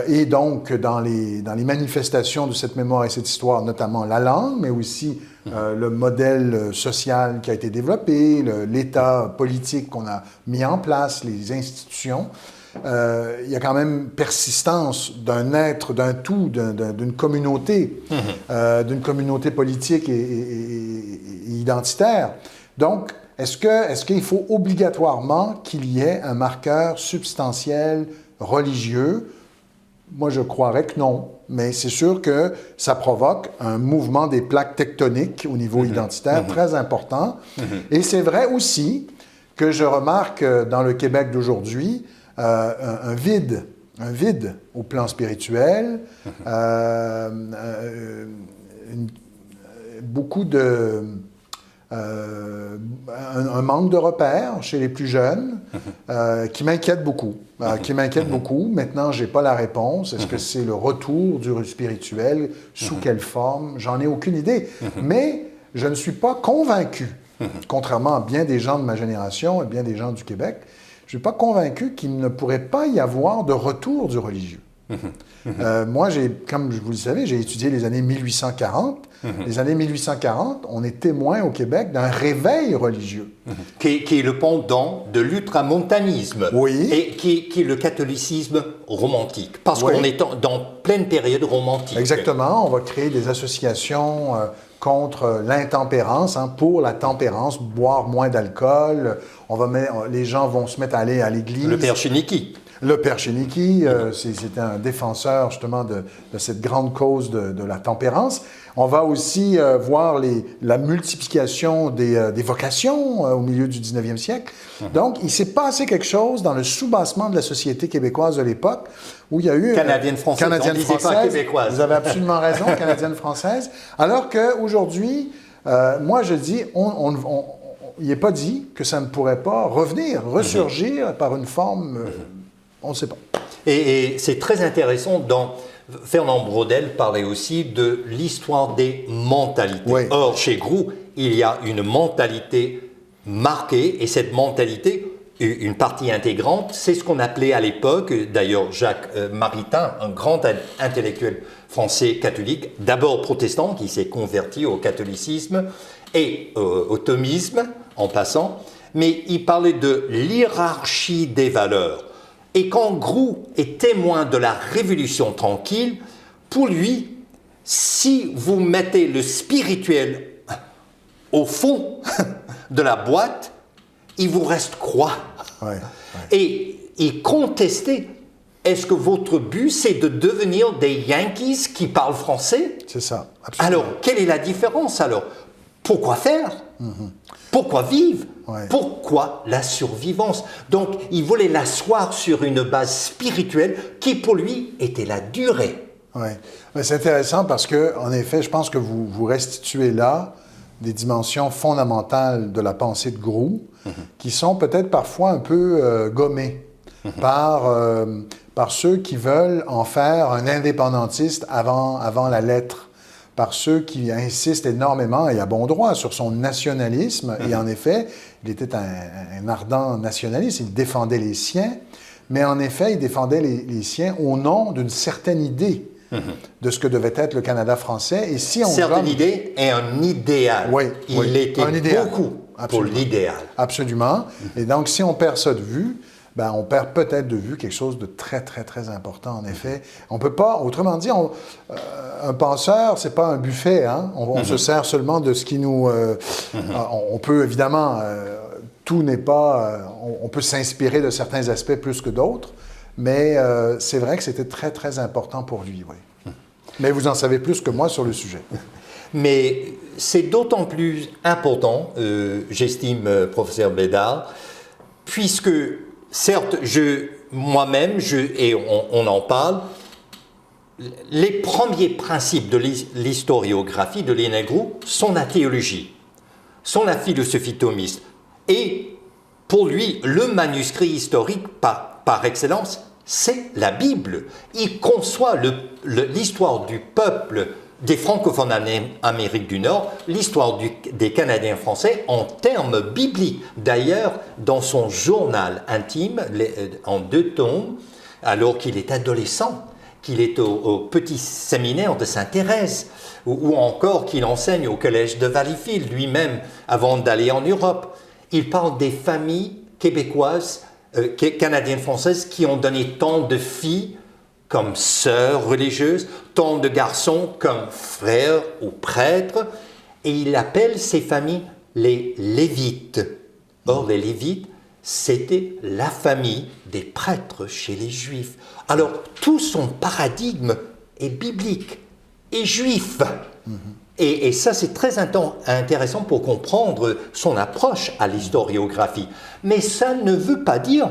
S2: et donc dans les manifestations de cette mémoire et cette histoire, notamment la langue, mais aussi le modèle social qui a été développé, l'état politique qu'on a mis en place, les institutions. Il y a quand même persistance d'un être, d'un tout, d'une communauté, d'une communauté politique et identitaire. Donc, est-ce qu'il faut obligatoirement qu'il y ait un marqueur substantiel religieux? Moi, je croirais que non, mais c'est sûr que ça provoque un mouvement des plaques tectoniques au niveau identitaire très important. Et c'est vrai aussi que je remarque dans le Québec d'aujourd'hui un vide au plan spirituel, beaucoup de... un manque de repères chez les plus jeunes qui m'inquiète beaucoup. Maintenant, je n'ai pas la réponse. Est-ce que c'est le retour du spirituel? Sous quelle forme? J'en ai aucune idée. Mais je ne suis pas convaincu, contrairement à bien des gens de ma génération et bien des gens du Québec, je ne suis pas convaincu qu'il ne pourrait pas y avoir de retour du religieux. Moi, comme vous le savez, j'ai étudié les années 1840. Les années 1840, on est témoin au Québec d'un réveil religieux.
S1: Qui est le pendant de l'ultramontanisme.
S2: Oui.
S1: Et qui est le catholicisme romantique. Parce qu'on est dans pleine période romantique.
S2: Exactement. On va créer des associations contre l'intempérance, pour la tempérance, boire moins d'alcool. Les gens vont se mettre à aller à l'église.
S1: Le père Chéniky.
S2: Le père Chéniky, c'était un défenseur justement de cette grande cause de la tempérance. On va aussi voir la multiplication des vocations au milieu du 19e siècle. Donc, il s'est passé quelque chose dans le soubassement de la société québécoise de l'époque où il y a eu...
S1: Canadienne-française, on disait pas québécoise.
S2: Vous avez absolument raison, canadienne-française. Alors qu'aujourd'hui, moi je dis, il n'est pas dit que ça ne pourrait pas ressurgir par une forme... on ne sait pas.
S1: Et c'est très intéressant Fernand Braudel parlait aussi de l'histoire des mentalités.
S2: Oui.
S1: Or, chez Groulx, il y a une mentalité marquée, et cette mentalité, une partie intégrante, c'est ce qu'on appelait à l'époque, d'ailleurs Jacques Maritain, un grand intellectuel français catholique, d'abord protestant, qui s'est converti au catholicisme et au thomisme en passant, mais il parlait de l'hiérarchie des valeurs. Et quand Groulx est témoin de la Révolution tranquille, pour lui, si vous mettez le spirituel au fond de la boîte, il vous reste quoi? Et il contestait, est-ce que votre but, c'est de devenir des Yankees qui parlent français?
S2: C'est ça, absolument.
S1: Alors, quelle est la différence alors? Pourquoi faire? Pourquoi vivre? Pourquoi la survivance? Donc, il voulait l'asseoir sur une base spirituelle qui, pour lui, était la durée.
S2: Oui. C'est intéressant parce que, en effet, je pense que vous restituez là des dimensions fondamentales de la pensée de Grou qui sont peut-être parfois un peu gommées par ceux qui veulent en faire un indépendantiste avant la lettre, par ceux qui insistent énormément, et à bon droit, sur son nationalisme. Et en effet, il était un ardent nationaliste, il défendait les siens, mais en effet, il défendait les siens au nom d'une certaine idée de ce que devait être le Canada français. Et si on
S1: certaine idée et un idéal.
S2: Oui,
S1: il était
S2: un idéal.
S1: beaucoup
S2: Absolument.
S1: pour l'idéal.
S2: Absolument. Et donc, si on perd ça de vue, ben, on perd peut-être de vue quelque chose de très, très, très important, en effet. On peut pas, autrement dit, un penseur, c'est pas un buffet, hein? On se sert seulement de ce qui nous... on peut, évidemment, tout n'est pas... on peut s'inspirer de certains aspects plus que d'autres, mais c'est vrai que c'était très, très important pour lui, oui. Mais vous en savez plus que moi sur le sujet.
S1: Mais c'est d'autant plus important, j'estime, professeur Bédard, puisque, certes, moi-même, et on en parle, les premiers principes de l'historiographie de Lénine-Grou sont la théologie, sont la philosophie thomiste. Et pour lui, le manuscrit historique par excellence, c'est la Bible. Il conçoit l'histoire du peuple des francophones en Amérique du Nord, l'histoire des Canadiens français en termes bibliques. D'ailleurs, dans son journal intime, en 2 tomes, alors qu'il est adolescent, qu'il est au petit séminaire de Sainte-Thérèse, ou encore qu'il enseigne au collège de Valleyfield lui-même avant d'aller en Europe, il parle des familles québécoises, canadiennes françaises qui ont donné tant de filles comme sœurs religieuses, tant de garçons comme frères ou prêtres, et il appelle ces familles les Lévites. Or, les Lévites, c'était la famille des prêtres chez les Juifs. Alors, tout son paradigme est biblique et juif. Et ça, c'est très intéressant pour comprendre son approche à l'historiographie. Mais ça ne veut pas dire,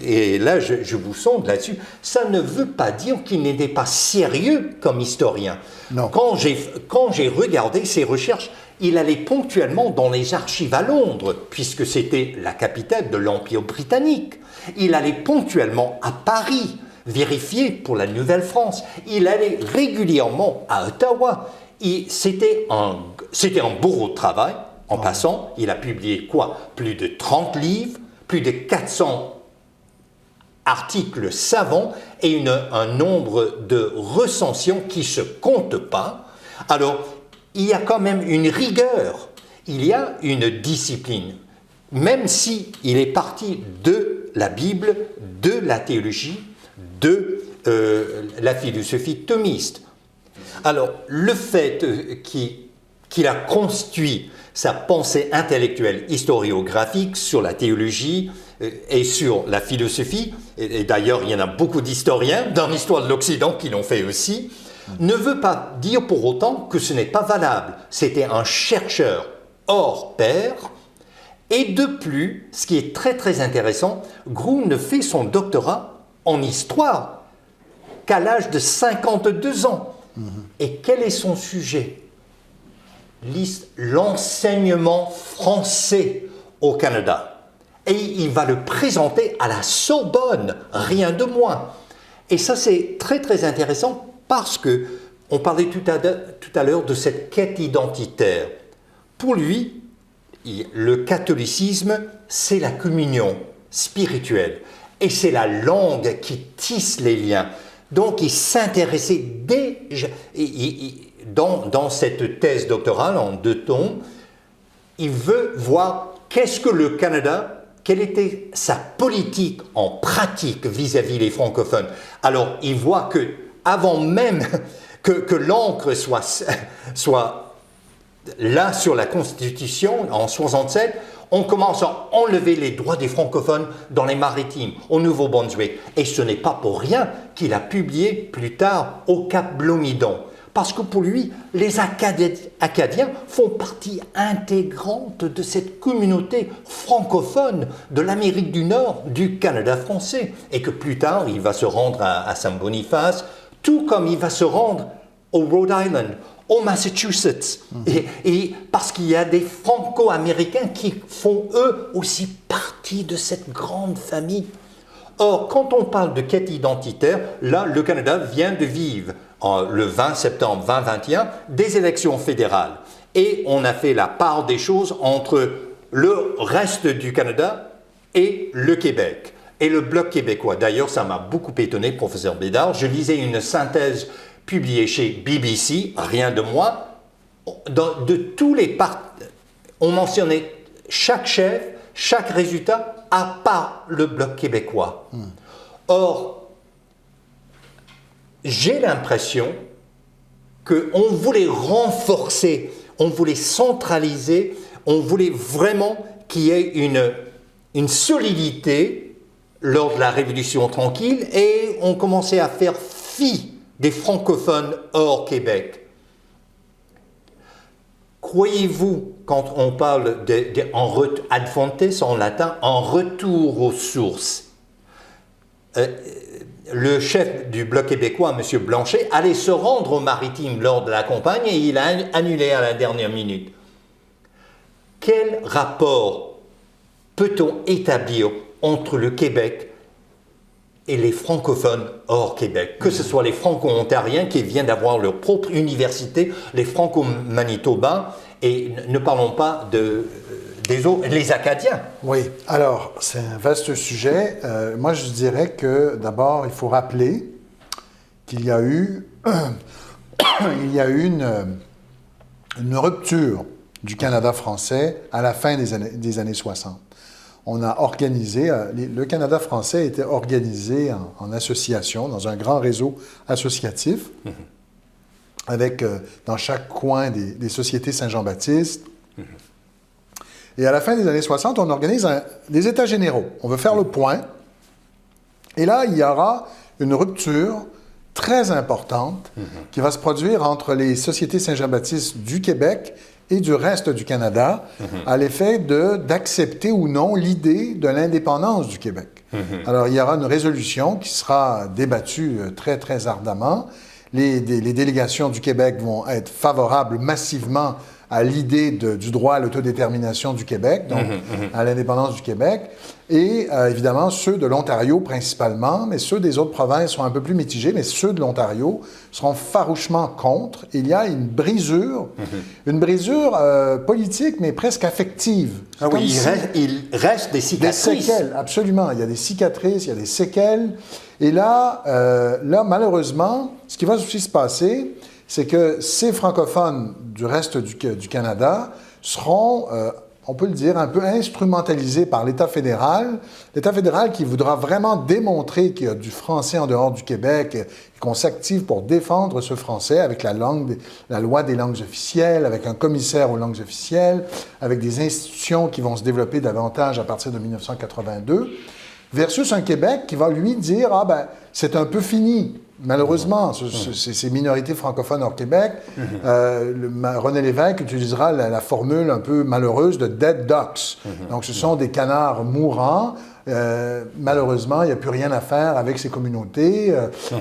S1: et là je vous sonde là-dessus, ça ne veut pas dire qu'il n'était pas sérieux comme historien.
S2: Non.
S1: Quand j'ai regardé ses recherches, il allait ponctuellement dans les archives à Londres, puisque c'était la capitale de l'Empire britannique. Il allait ponctuellement à Paris, vérifier pour la Nouvelle-France. Il allait régulièrement à Ottawa. C'était un bourreau de travail. En passant, il a publié plus de 30 livres, plus de 400 articles savants et un nombre de recensions qui ne se comptent pas. Alors, il y a quand même une rigueur, il y a une discipline. Même si il est parti de la Bible, de la théologie, de la philosophie thomiste. Alors, le fait qu'il a construit sa pensée intellectuelle historiographique sur la théologie et sur la philosophie, et d'ailleurs il y en a beaucoup d'historiens dans l'histoire de l'Occident qui l'ont fait aussi, ne veut pas dire pour autant que ce n'est pas valable. C'était un chercheur hors pair, et de plus, ce qui est très très intéressant, Grou ne fait son doctorat en histoire qu'à l'âge de 52 ans. Et quel est son sujet? L'enseignement français au Canada. Et il va le présenter à la Sorbonne, rien de moins. Et ça, c'est très très intéressant parce que on parlait tout à l'heure de cette quête identitaire. Pour lui, le catholicisme, c'est la communion spirituelle. Et c'est la langue qui tisse les liens. Donc, il s'intéressait déjà, dans cette thèse doctorale en 2 tomes, il veut voir qu'est-ce que le Canada, quelle était sa politique en pratique vis-à-vis des francophones. Alors, il voit que avant même que l'encre soit là sur la Constitution en 67, on commence à enlever les droits des francophones dans les maritimes, au Nouveau-Brunswick. Et ce n'est pas pour rien qu'il a publié plus tard au Cap Blomidon. Parce que pour lui, les Acadiens font partie intégrante de cette communauté francophone de l'Amérique du Nord, du Canada français. Et que plus tard, il va se rendre à Saint-Boniface, tout comme il va se rendre au Rhode Island, au Massachusetts. Et parce qu'il y a des Franco-Américains qui font eux aussi partie de cette grande famille. Or, quand on parle de quête identitaire, là, le Canada vient de vivre, le 20 septembre 2021, des élections fédérales. Et on a fait la part des choses entre le reste du Canada et le Québec, et le Bloc québécois. D'ailleurs, ça m'a beaucoup étonné, professeur Bédard. Je lisais une synthèse publiée chez BBC, rien de moi, de tous les partis. On mentionnait chaque chef, chaque résultat, à part le Bloc québécois. Or, j'ai l'impression qu'on voulait renforcer, on voulait centraliser, on voulait vraiment qu'il y ait une solidité lors de la Révolution tranquille, et on commençait à faire fi des francophones hors Québec. Croyez-vous, quand on parle ad fontes en latin, en retour aux sources, le chef du Bloc québécois, M. Blanchet, allait se rendre aux Maritimes lors de la campagne et il a annulé à la dernière minute. Quel rapport peut-on établir entre le Québec et les francophones hors Québec, que ce soit les franco-ontariens qui viennent d'avoir leur propre université, les franco-manitobains, et ne parlons pas des autres, les Acadiens.
S2: Oui, alors, c'est un vaste sujet. Moi, je dirais que, d'abord, il faut rappeler qu'il y a eu, une rupture du Canada français à la fin des années 60. On a organisé, le Canada français était organisé en association, dans un grand réseau associatif, avec dans chaque coin des sociétés Saint-Jean-Baptiste. Et à la fin des années 60, on organise des États généraux. On veut faire le point. Et là, il y aura une rupture très importante qui va se produire entre les sociétés Saint-Jean-Baptiste du Québec et du reste du Canada, à l'effet d'accepter ou non l'idée de l'indépendance du Québec. Alors, il y aura une résolution qui sera débattue très, très ardemment. Les délégations du Québec vont être favorables massivement à l'idée du droit à l'autodétermination du Québec, donc à l'indépendance du Québec, et évidemment ceux de l'Ontario principalement, mais ceux des autres provinces sont un peu plus mitigés, mais ceux de l'Ontario seront farouchement contre. Il y a une brisure politique, mais presque affective.
S1: Ah oui, il reste des cicatrices.
S2: Des séquelles, absolument. Il y a des cicatrices, il y a des séquelles. Et là, malheureusement, ce qui va aussi se passer, c'est que ces francophones du reste du Canada seront, on peut le dire, un peu instrumentalisés par l'État fédéral. L'État fédéral qui voudra vraiment démontrer qu'il y a du français en dehors du Québec, et qu'on s'active pour défendre ce français avec la loi des langues officielles, avec un commissaire aux langues officielles, avec des institutions qui vont se développer davantage à partir de 1982, versus un Québec qui va lui dire « Ah ben, c'est un peu fini ». Malheureusement, ces minorités francophones hors Québec, René Lévesque utilisera la formule un peu malheureuse de « dead ducks ». Donc, ce sont des canards mourants. Malheureusement, il n'y a plus rien à faire avec ces communautés.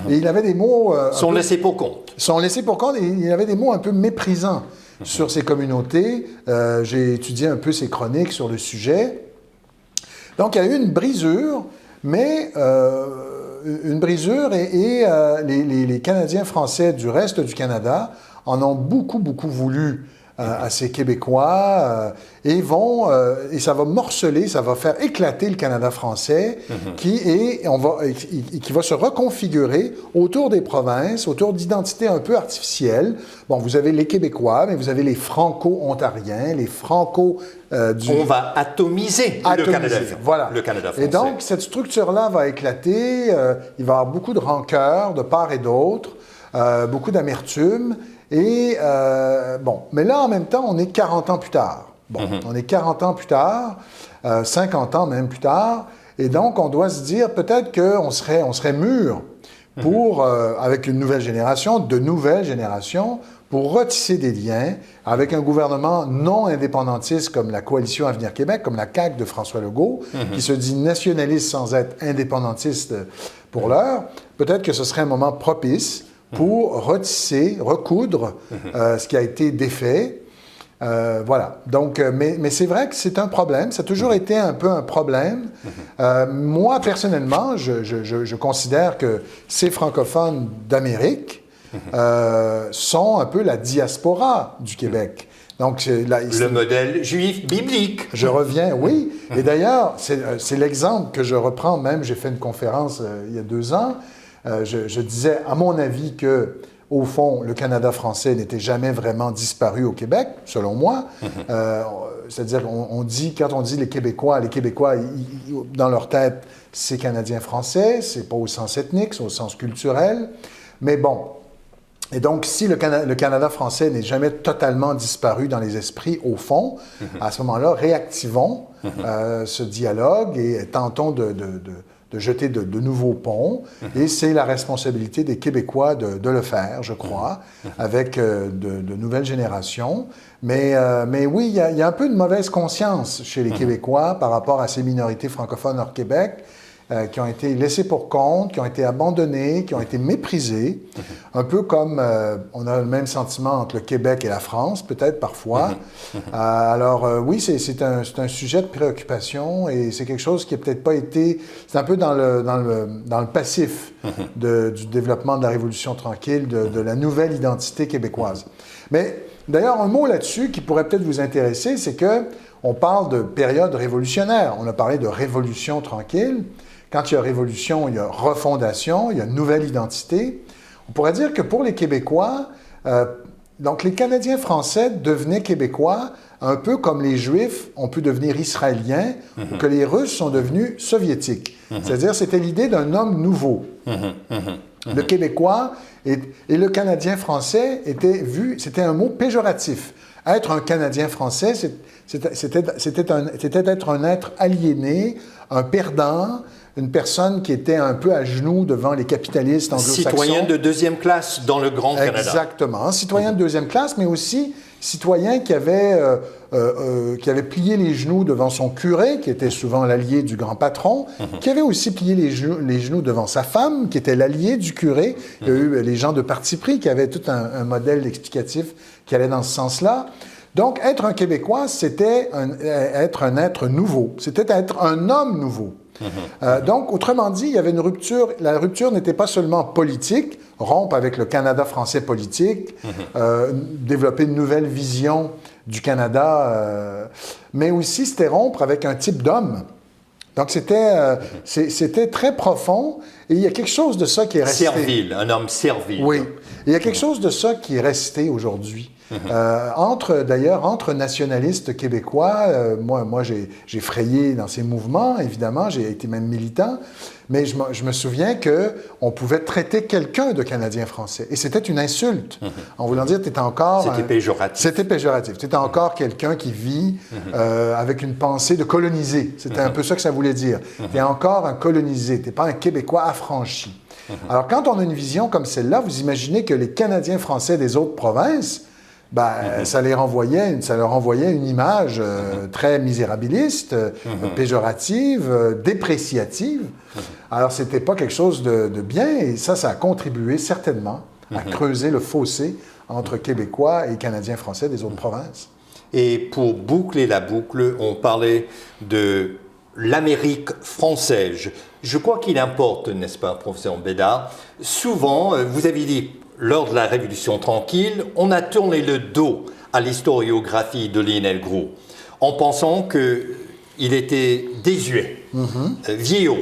S2: Et il avait des mots...
S1: sont laissés pour compte.
S2: Sont laissés pour compte, et il avait des mots un peu méprisants sur ces communautés. J'ai étudié un peu ses chroniques sur le sujet. Donc, il y a eu une brisure, mais... une brisure et les Canadiens français du reste du Canada en ont beaucoup, beaucoup voulu à ces Québécois et ça va morceler, ça va faire éclater le Canada français qui va se reconfigurer autour des provinces, autour d'identités un peu artificielles. Bon, vous avez les Québécois, mais vous avez les Franco-ontariens, les Franco...
S1: On va atomiser le Canada,
S2: voilà.
S1: Le Canada français.
S2: Et donc, cette structure-là va éclater. Il va y avoir beaucoup de rancœur de part et d'autre, beaucoup d'amertume. Et mais là, en même temps, on est 40 ans plus tard. On est 40 ans plus tard, 50 ans même plus tard. Et donc, on doit se dire peut-être qu'on serait mûr pour, avec une nouvelle génération, de nouvelles générations, pour retisser des liens avec un gouvernement non indépendantiste comme la Coalition Avenir Québec, comme la CAQ de François Legault, qui se dit nationaliste sans être indépendantiste pour l'heure. Peut-être que ce serait un moment propice pour retisser, recoudre ce qui a été défait. Voilà. Donc, mais c'est vrai que c'est un problème. Ça a toujours été un peu un problème. Moi, personnellement, je considère que ces francophones d'Amérique sont un peu la diaspora du Québec. Donc,
S1: le modèle juif biblique.
S2: Je reviens, oui. Et d'ailleurs, c'est l'exemple que je reprends même. J'ai fait une conférence il y a 2 ans. Je disais, à mon avis, que au fond, le Canada français n'était jamais vraiment disparu au Québec, selon moi. C'est-à-dire, quand on dit les Québécois, dans leur tête, c'est Canadien français, c'est pas au sens ethnique, c'est au sens culturel. Mais bon. Et donc, si le Canada français n'est jamais totalement disparu dans les esprits, au fond, à ce moment-là, réactivons ce dialogue et tentons de jeter de nouveaux ponts. Et c'est la responsabilité des Québécois de le faire, je crois, avec de nouvelles générations. Mais oui, il y a un peu de mauvaise conscience chez les Québécois par rapport à ces minorités francophones hors Québec, qui ont été laissées pour compte, qui ont été abandonnées, qui ont été méprisées. Un peu comme on a le même sentiment entre le Québec et la France, peut-être parfois. Alors oui, c'est un sujet de préoccupation et c'est quelque chose qui n'a peut-être pas été... C'est un peu dans le passif du développement de la Révolution tranquille, de la nouvelle identité québécoise. Mais d'ailleurs, un mot là-dessus qui pourrait peut-être vous intéresser, c'est que on parle de période révolutionnaire. On a parlé de révolution tranquille. Quand il y a révolution, il y a refondation, il y a une nouvelle identité. On pourrait dire que pour les Québécois, donc les Canadiens français devenaient Québécois un peu comme les Juifs ont pu devenir Israéliens ou que les Russes sont devenus soviétiques. C'est-à-dire, c'était l'idée d'un homme nouveau. Le Québécois et le Canadien français c'était un mot péjoratif. Être un Canadien français, c'était être un être aliéné, un perdant, une personne qui était un peu à genoux devant les capitalistes anglo-saxons.
S1: Citoyen de 2e classe dans le Grand Canada.
S2: Exactement. Citoyen de 2e classe, mais aussi citoyen qui avait plié les genoux devant son curé, qui était souvent l'allié du grand patron, qui avait aussi plié les genoux devant sa femme, qui était l'allié du curé. Il y a eu les gens de parti pris qui avaient tout un modèle explicatif qui allait dans ce sens-là. Donc, être un Québécois, c'était être un être nouveau. C'était être un homme nouveau. Donc, autrement dit, il y avait une rupture. La rupture n'était pas seulement politique, rompre avec le Canada français politique, développer une nouvelle vision du Canada, mais aussi c'était rompre avec un type d'homme. Donc, c'était très profond et il y a quelque chose de ça qui est resté.
S1: Servile, un homme servile.
S2: Oui. Et il y a quelque chose de ça qui est resté aujourd'hui. Entre nationalistes québécois, moi j'ai frayé dans ces mouvements, évidemment, j'ai été même militant, mais je me souviens qu'on pouvait traiter quelqu'un de Canadien français, et c'était une insulte. En voulant dire, t'étais encore...
S1: C'était péjoratif.
S2: C'était péjoratif. T'étais encore quelqu'un qui vit avec une pensée de colonisé. C'était un peu ça que ça voulait dire. T'es encore un colonisé, t'es pas un Québécois affranchi. Alors, quand on a une vision comme celle-là, vous imaginez que les Canadiens français des autres provinces, ça leur envoyait une image très misérabiliste, péjorative, dépréciative. Alors, c'était pas quelque chose de bien, et ça a contribué certainement à creuser le fossé entre Québécois et Canadiens français des autres provinces.
S1: Et pour boucler la boucle, on parlait de l'Amérique française. Je crois qu'il importe, n'est-ce pas, professeur Bédard? Souvent, vous avez dit, lors de la Révolution tranquille, on a tourné le dos à l'historiographie de Lionel Groulx, en pensant qu'il était désuet, vieillot,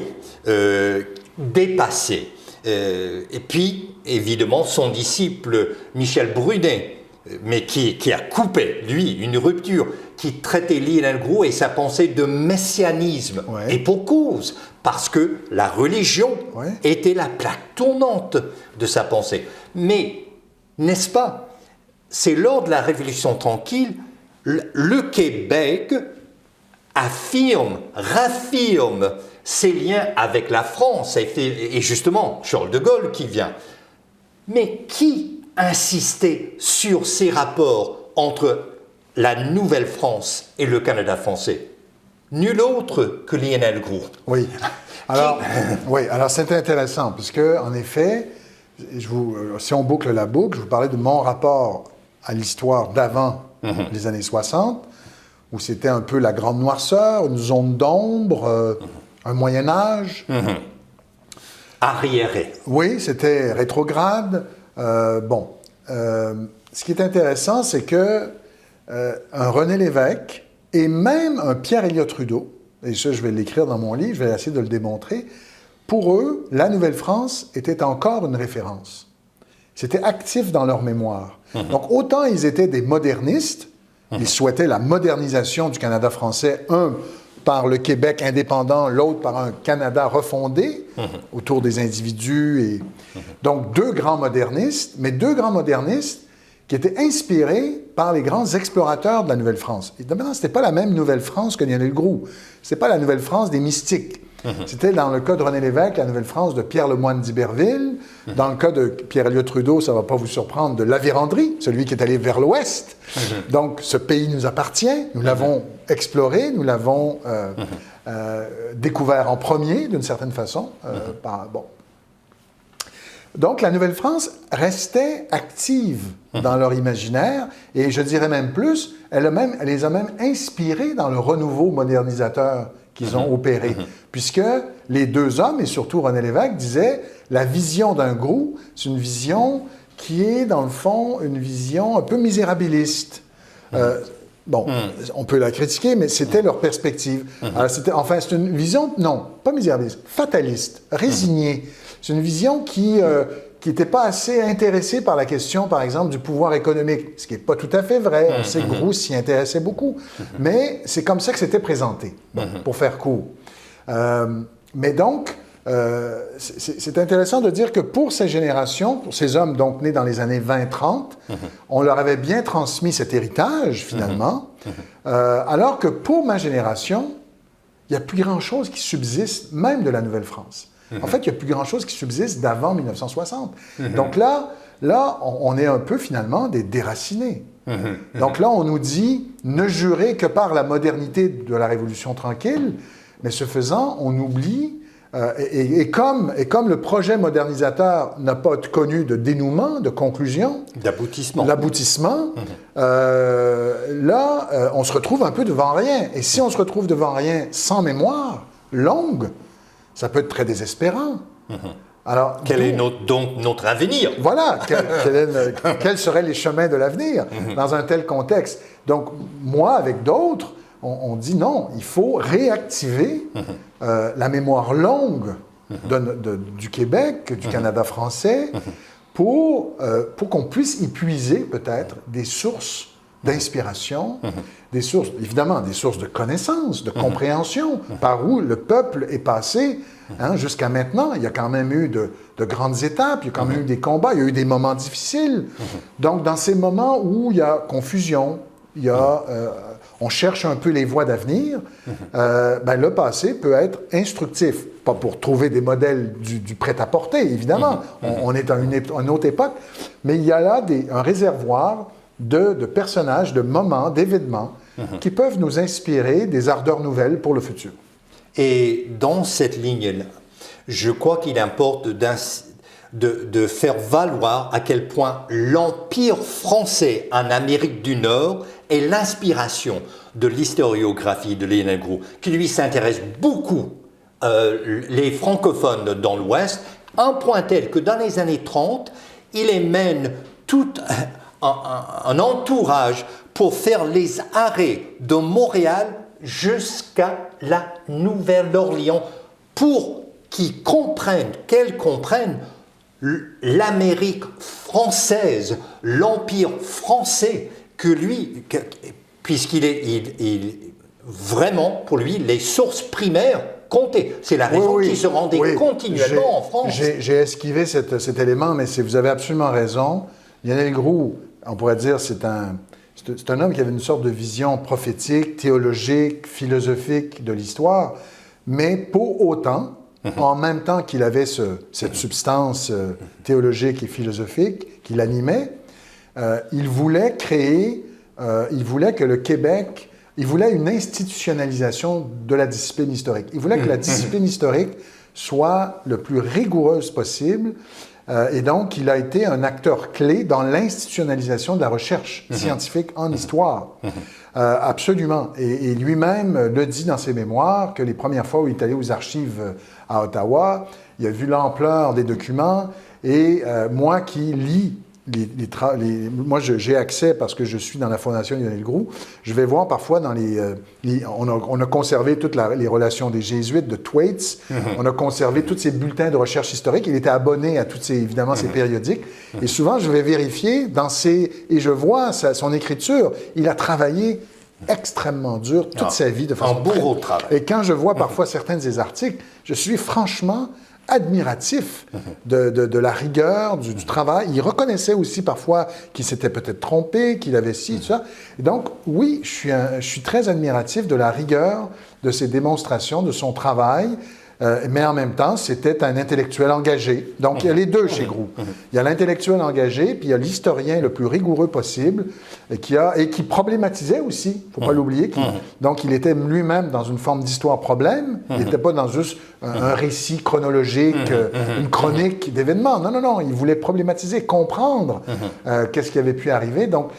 S1: dépassé. Et puis, évidemment, son disciple Michel Brunet, mais qui a coupé, lui, une rupture, qui traitait Lionel Groulx et sa pensée de messianisme. Ouais. Et pour cause, parce que la religion était la plaque tournante de sa pensée. Mais, n'est-ce pas, c'est lors de la Révolution tranquille, le Québec raffirme ses liens avec la France, et justement, Charles de Gaulle qui vient. Mais qui insistait sur ces rapports entre la Nouvelle-France et le Canada français? Nul autre que Lionel Groulx.
S2: Oui. Alors, alors c'est intéressant, puisque, en effet, si on boucle la boucle, je vous parlais de mon rapport à l'histoire d'avant les années 60, où c'était un peu la grande noirceur, une zone d'ombre, un Moyen-Âge.
S1: Arriéré.
S2: Oui, c'était rétrograde. Ce qui est intéressant, c'est que un René Lévesque et même un Pierre-Éliott Trudeau, et ça, je vais l'écrire dans mon livre, je vais essayer de le démontrer, pour eux, la Nouvelle-France était encore une référence. C'était actif dans leur mémoire. Donc, autant ils étaient des modernistes, ils souhaitaient la modernisation du Canada français, un par le Québec indépendant, l'autre par un Canada refondé autour des individus. Donc, deux grands modernistes, mais deux grands modernistes qui étaient inspirés par les grands explorateurs de la Nouvelle-France. Évidemment, ce n'était pas la même Nouvelle-France que Lionel Groulx. Ce n'était pas la Nouvelle-France des mystiques. C'était dans le cas de René Lévesque, la Nouvelle-France de Pierre Lemoyne d'Iberville. Dans le cas de Pierre-Éliott Trudeau, ça ne va pas vous surprendre, de La Vérendrye, celui qui est allé vers l'ouest. Donc, ce pays nous appartient. Nous l'avons exploré, nous l'avons découvert en premier, d'une certaine façon. Donc, la Nouvelle-France restait active dans leur imaginaire, et je dirais même plus, elle les a même inspirés dans le renouveau modernisateur qu'ils ont opéré. Puisque les deux hommes, et surtout René Lévesque, disaient la vision d'un Groulx, c'est une vision qui est, dans le fond, une vision un peu misérabiliste. On peut la critiquer, mais c'était leur perspective. Alors, c'est une vision, non, pas misérabiliste, fataliste, résignée. C'est une vision qui n'était pas assez intéressée par la question, par exemple, du pouvoir économique, ce qui n'est pas tout à fait vrai. On sait que Groulx s'y intéressait beaucoup, mais c'est comme ça que c'était présenté, pour faire court. Mais donc, c'est intéressant de dire que pour ces générations, pour ces hommes donc nés dans les années 20-30, on leur avait bien transmis cet héritage, finalement, alors que pour ma génération, il n'y a plus grand-chose qui subsiste, même de la Nouvelle-France. En fait, il n'y a plus grand-chose qui subsiste d'avant 1960. Donc là, on est un peu, finalement, des déracinés. Donc là, on nous dit ne jurer que par la modernité de la Révolution tranquille, mais ce faisant, on oublie, et comme le projet modernisateur n'a pas connu de dénouement, de conclusion, l'aboutissement, on se retrouve un peu devant rien. Et si on se retrouve devant rien sans mémoire longue, ça peut être très désespérant. Alors,
S1: quel est donc notre avenir?
S2: Voilà, quels seraient les chemins de l'avenir dans un tel contexte? Donc, moi, avec d'autres, on dit non, il faut réactiver la mémoire longue du Québec, du Canada français, pour qu'on puisse y puiser peut-être des sources d'inspiration, des sources, évidemment, des sources de connaissance, de compréhension, par où le peuple est passé jusqu'à maintenant. Il y a quand même eu de grandes étapes, il y a quand même eu des combats, il y a eu des moments difficiles. Donc, dans ces moments où il y a confusion, on cherche un peu les voies d'avenir, le passé peut être instructif. Pas pour trouver des modèles du prêt-à-porter, évidemment. On est à une autre époque, mais il y a là un réservoir de personnages, de moments, d'événements qui peuvent nous inspirer des ardeurs nouvelles pour le futur.
S1: Et dans cette ligne-là, je crois qu'il importe de faire valoir à quel point l'Empire français en Amérique du Nord est l'inspiration de l'historiographie de Lionel Groulx, qui lui s'intéresse beaucoup les francophones dans l'Ouest, un point tel que dans les années 30, il émène tout un entourage pour faire les arrêts de Montréal jusqu'à la Nouvelle-Orléans pour qu'elles comprennent l'Amérique française, l'Empire français, que lui, puisqu'il est vraiment, pour lui, les sources primaires comptaient. C'est la raison qu'il se rendait continuellement en France.
S2: J'ai esquivé cet élément, mais vous avez absolument raison. Lionel Groulx, on pourrait dire, c'est un homme qui avait une sorte de vision prophétique, théologique, philosophique de l'histoire, mais pour autant, en même temps qu'il avait cette substance théologique et philosophique qui l'animait, il voulait que le Québec, il voulait une institutionnalisation de la discipline historique. Il voulait que la discipline historique soit le plus rigoureuse possible, Et donc, il a été un acteur clé dans l'institutionnalisation de la recherche scientifique en histoire. Absolument. Et lui-même le dit dans ses mémoires que les premières fois où il est allé aux archives à Ottawa, il a vu l'ampleur des documents et moi qui lis moi, j'ai accès, parce que je suis dans la Fondation Lionel Groulx, je vais voir parfois dans on a conservé toutes les relations des Jésuites, de Thwaites, on a conservé tous ces bulletins de recherche historique, il était abonné à toutes évidemment, ces périodiques, et souvent, je vais vérifier et je vois son écriture, il a travaillé extrêmement dur toute sa vie de façon...
S1: Un bourreau de travail.
S2: Et quand je vois parfois certains de ses articles, je suis franchement admiratif de la rigueur, du travail. Il reconnaissait aussi parfois qu'il s'était peut-être trompé, qu'il avait tout ça. Et donc, oui, je suis très admiratif de la rigueur de ses démonstrations, de son travail, mais en même temps, c'était un intellectuel engagé. Donc, il y a les deux chez Groulx. Il y a l'intellectuel engagé, puis il y a l'historien le plus rigoureux possible, et qui problématisait aussi, il ne faut pas l'oublier. Donc, il était lui-même dans une forme d'histoire-problème. Il n'était pas dans juste un récit chronologique, une chronique d'événements. Non, non, non. Il voulait problématiser, comprendre qu'est-ce qui avait pu arriver. Donc,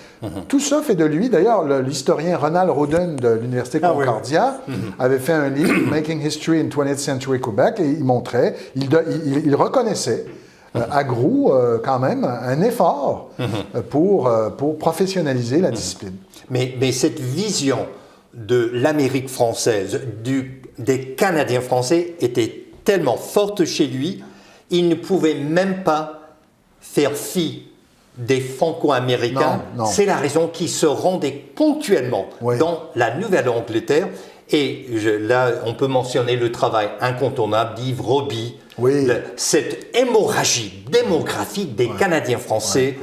S2: tout ça fait de lui, d'ailleurs, l'historien Ronald Roden de l'Université Concordia avait fait un livre, Making History in 20th Century Quebec, et il montrait, il reconnaissait à Groulx, quand même, un effort pour professionnaliser la discipline.
S1: Mais cette vision de l'Amérique française, des Canadiens français, était tellement forte chez lui, il ne pouvait même pas faire fi des Franco-Américains. C'est la raison qu'il se rendait ponctuellement dans la Nouvelle-Angleterre. Et là, on peut mentionner le travail incontournable d'Yves Roby, cette hémorragie démographique des Canadiens français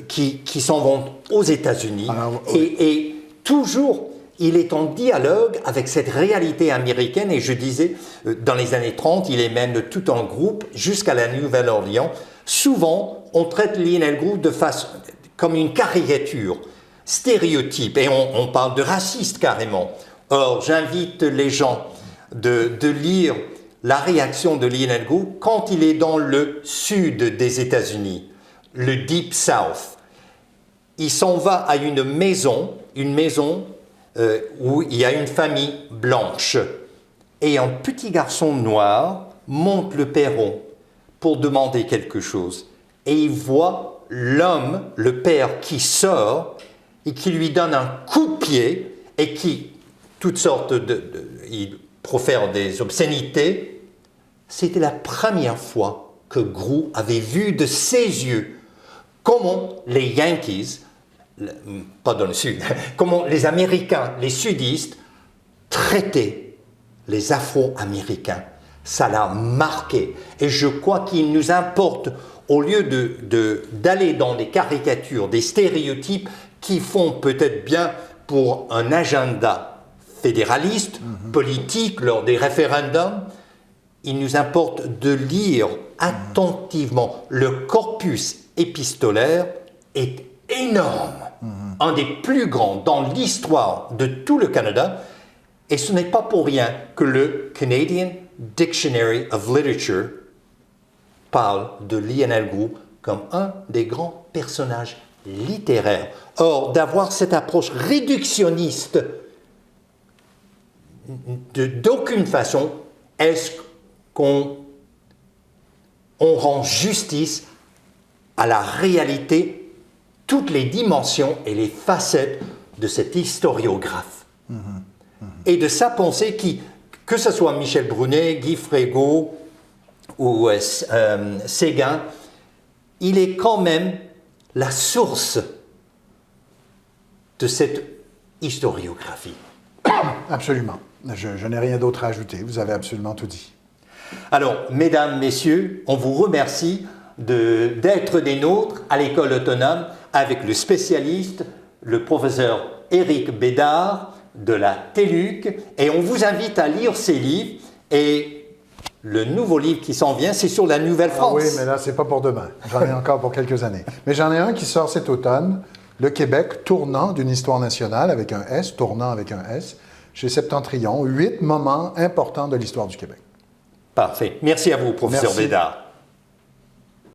S1: qui s'en vont aux États-Unis. Et toujours, il est en dialogue avec cette réalité américaine. Et je disais, dans les années 30, il mène tout un groupe jusqu'à la Nouvelle-Orléans. Souvent, on traite Lionel Groulx comme une caricature, stéréotype, et on parle de raciste carrément. Or, j'invite les gens de lire la réaction de Lionel Groulx quand il est dans le sud des États-Unis, le Deep South. Il s'en va à une maison où il y a une famille blanche. Et un petit garçon noir monte le perron pour demander quelque chose. Et il voit l'homme, le père, qui sort et qui lui donne un coup de pied et qui... toutes sortes il profère des obscénités. C'était la première fois que Groulx avait vu de ses yeux comment les Yankees, pas dans le Sud, comment les Américains, les sudistes, traitaient les Afro-Américains. Ça l'a marqué. Et je crois qu'il nous importe, au lieu d'aller dans des caricatures, des stéréotypes qui font peut-être bien pour un agenda fédéraliste, politique, lors des référendums, il nous importe de lire attentivement. Le corpus épistolaire est énorme, un des plus grands dans l'histoire de tout le Canada, et ce n'est pas pour rien que le Canadian Dictionary of Literature parle de Lionel Groulx comme un des grands personnages littéraires. Or, d'avoir cette approche réductionniste, d'aucune façon est-ce qu'on rend justice à la réalité, toutes les dimensions et les facettes de cet historiographe. Et de sa pensée que ce soit Michel Brunet, Guy Frégaud ou Séguin, il est quand même la source de cette historiographie.
S2: Absolument. Je n'ai rien d'autre à ajouter. Vous avez absolument tout dit.
S1: Alors, mesdames, messieurs, on vous remercie d'être des nôtres à l'École autonome avec le spécialiste, le professeur Éric Bédard de la TELUC, et on vous invite à lire ses livres. Et le nouveau livre qui s'en vient, c'est sur la Nouvelle-France.
S2: Oui, mais là, c'est pas pour demain. J'en ai encore pour quelques années. Mais j'en ai un qui sort cet automne, Le Québec, tournant d'une histoire nationale, avec un S, tournant avec un S, chez Septentrion, 8 moments importants de l'histoire du Québec.
S1: Parfait. Merci à vous, professeur Bédard.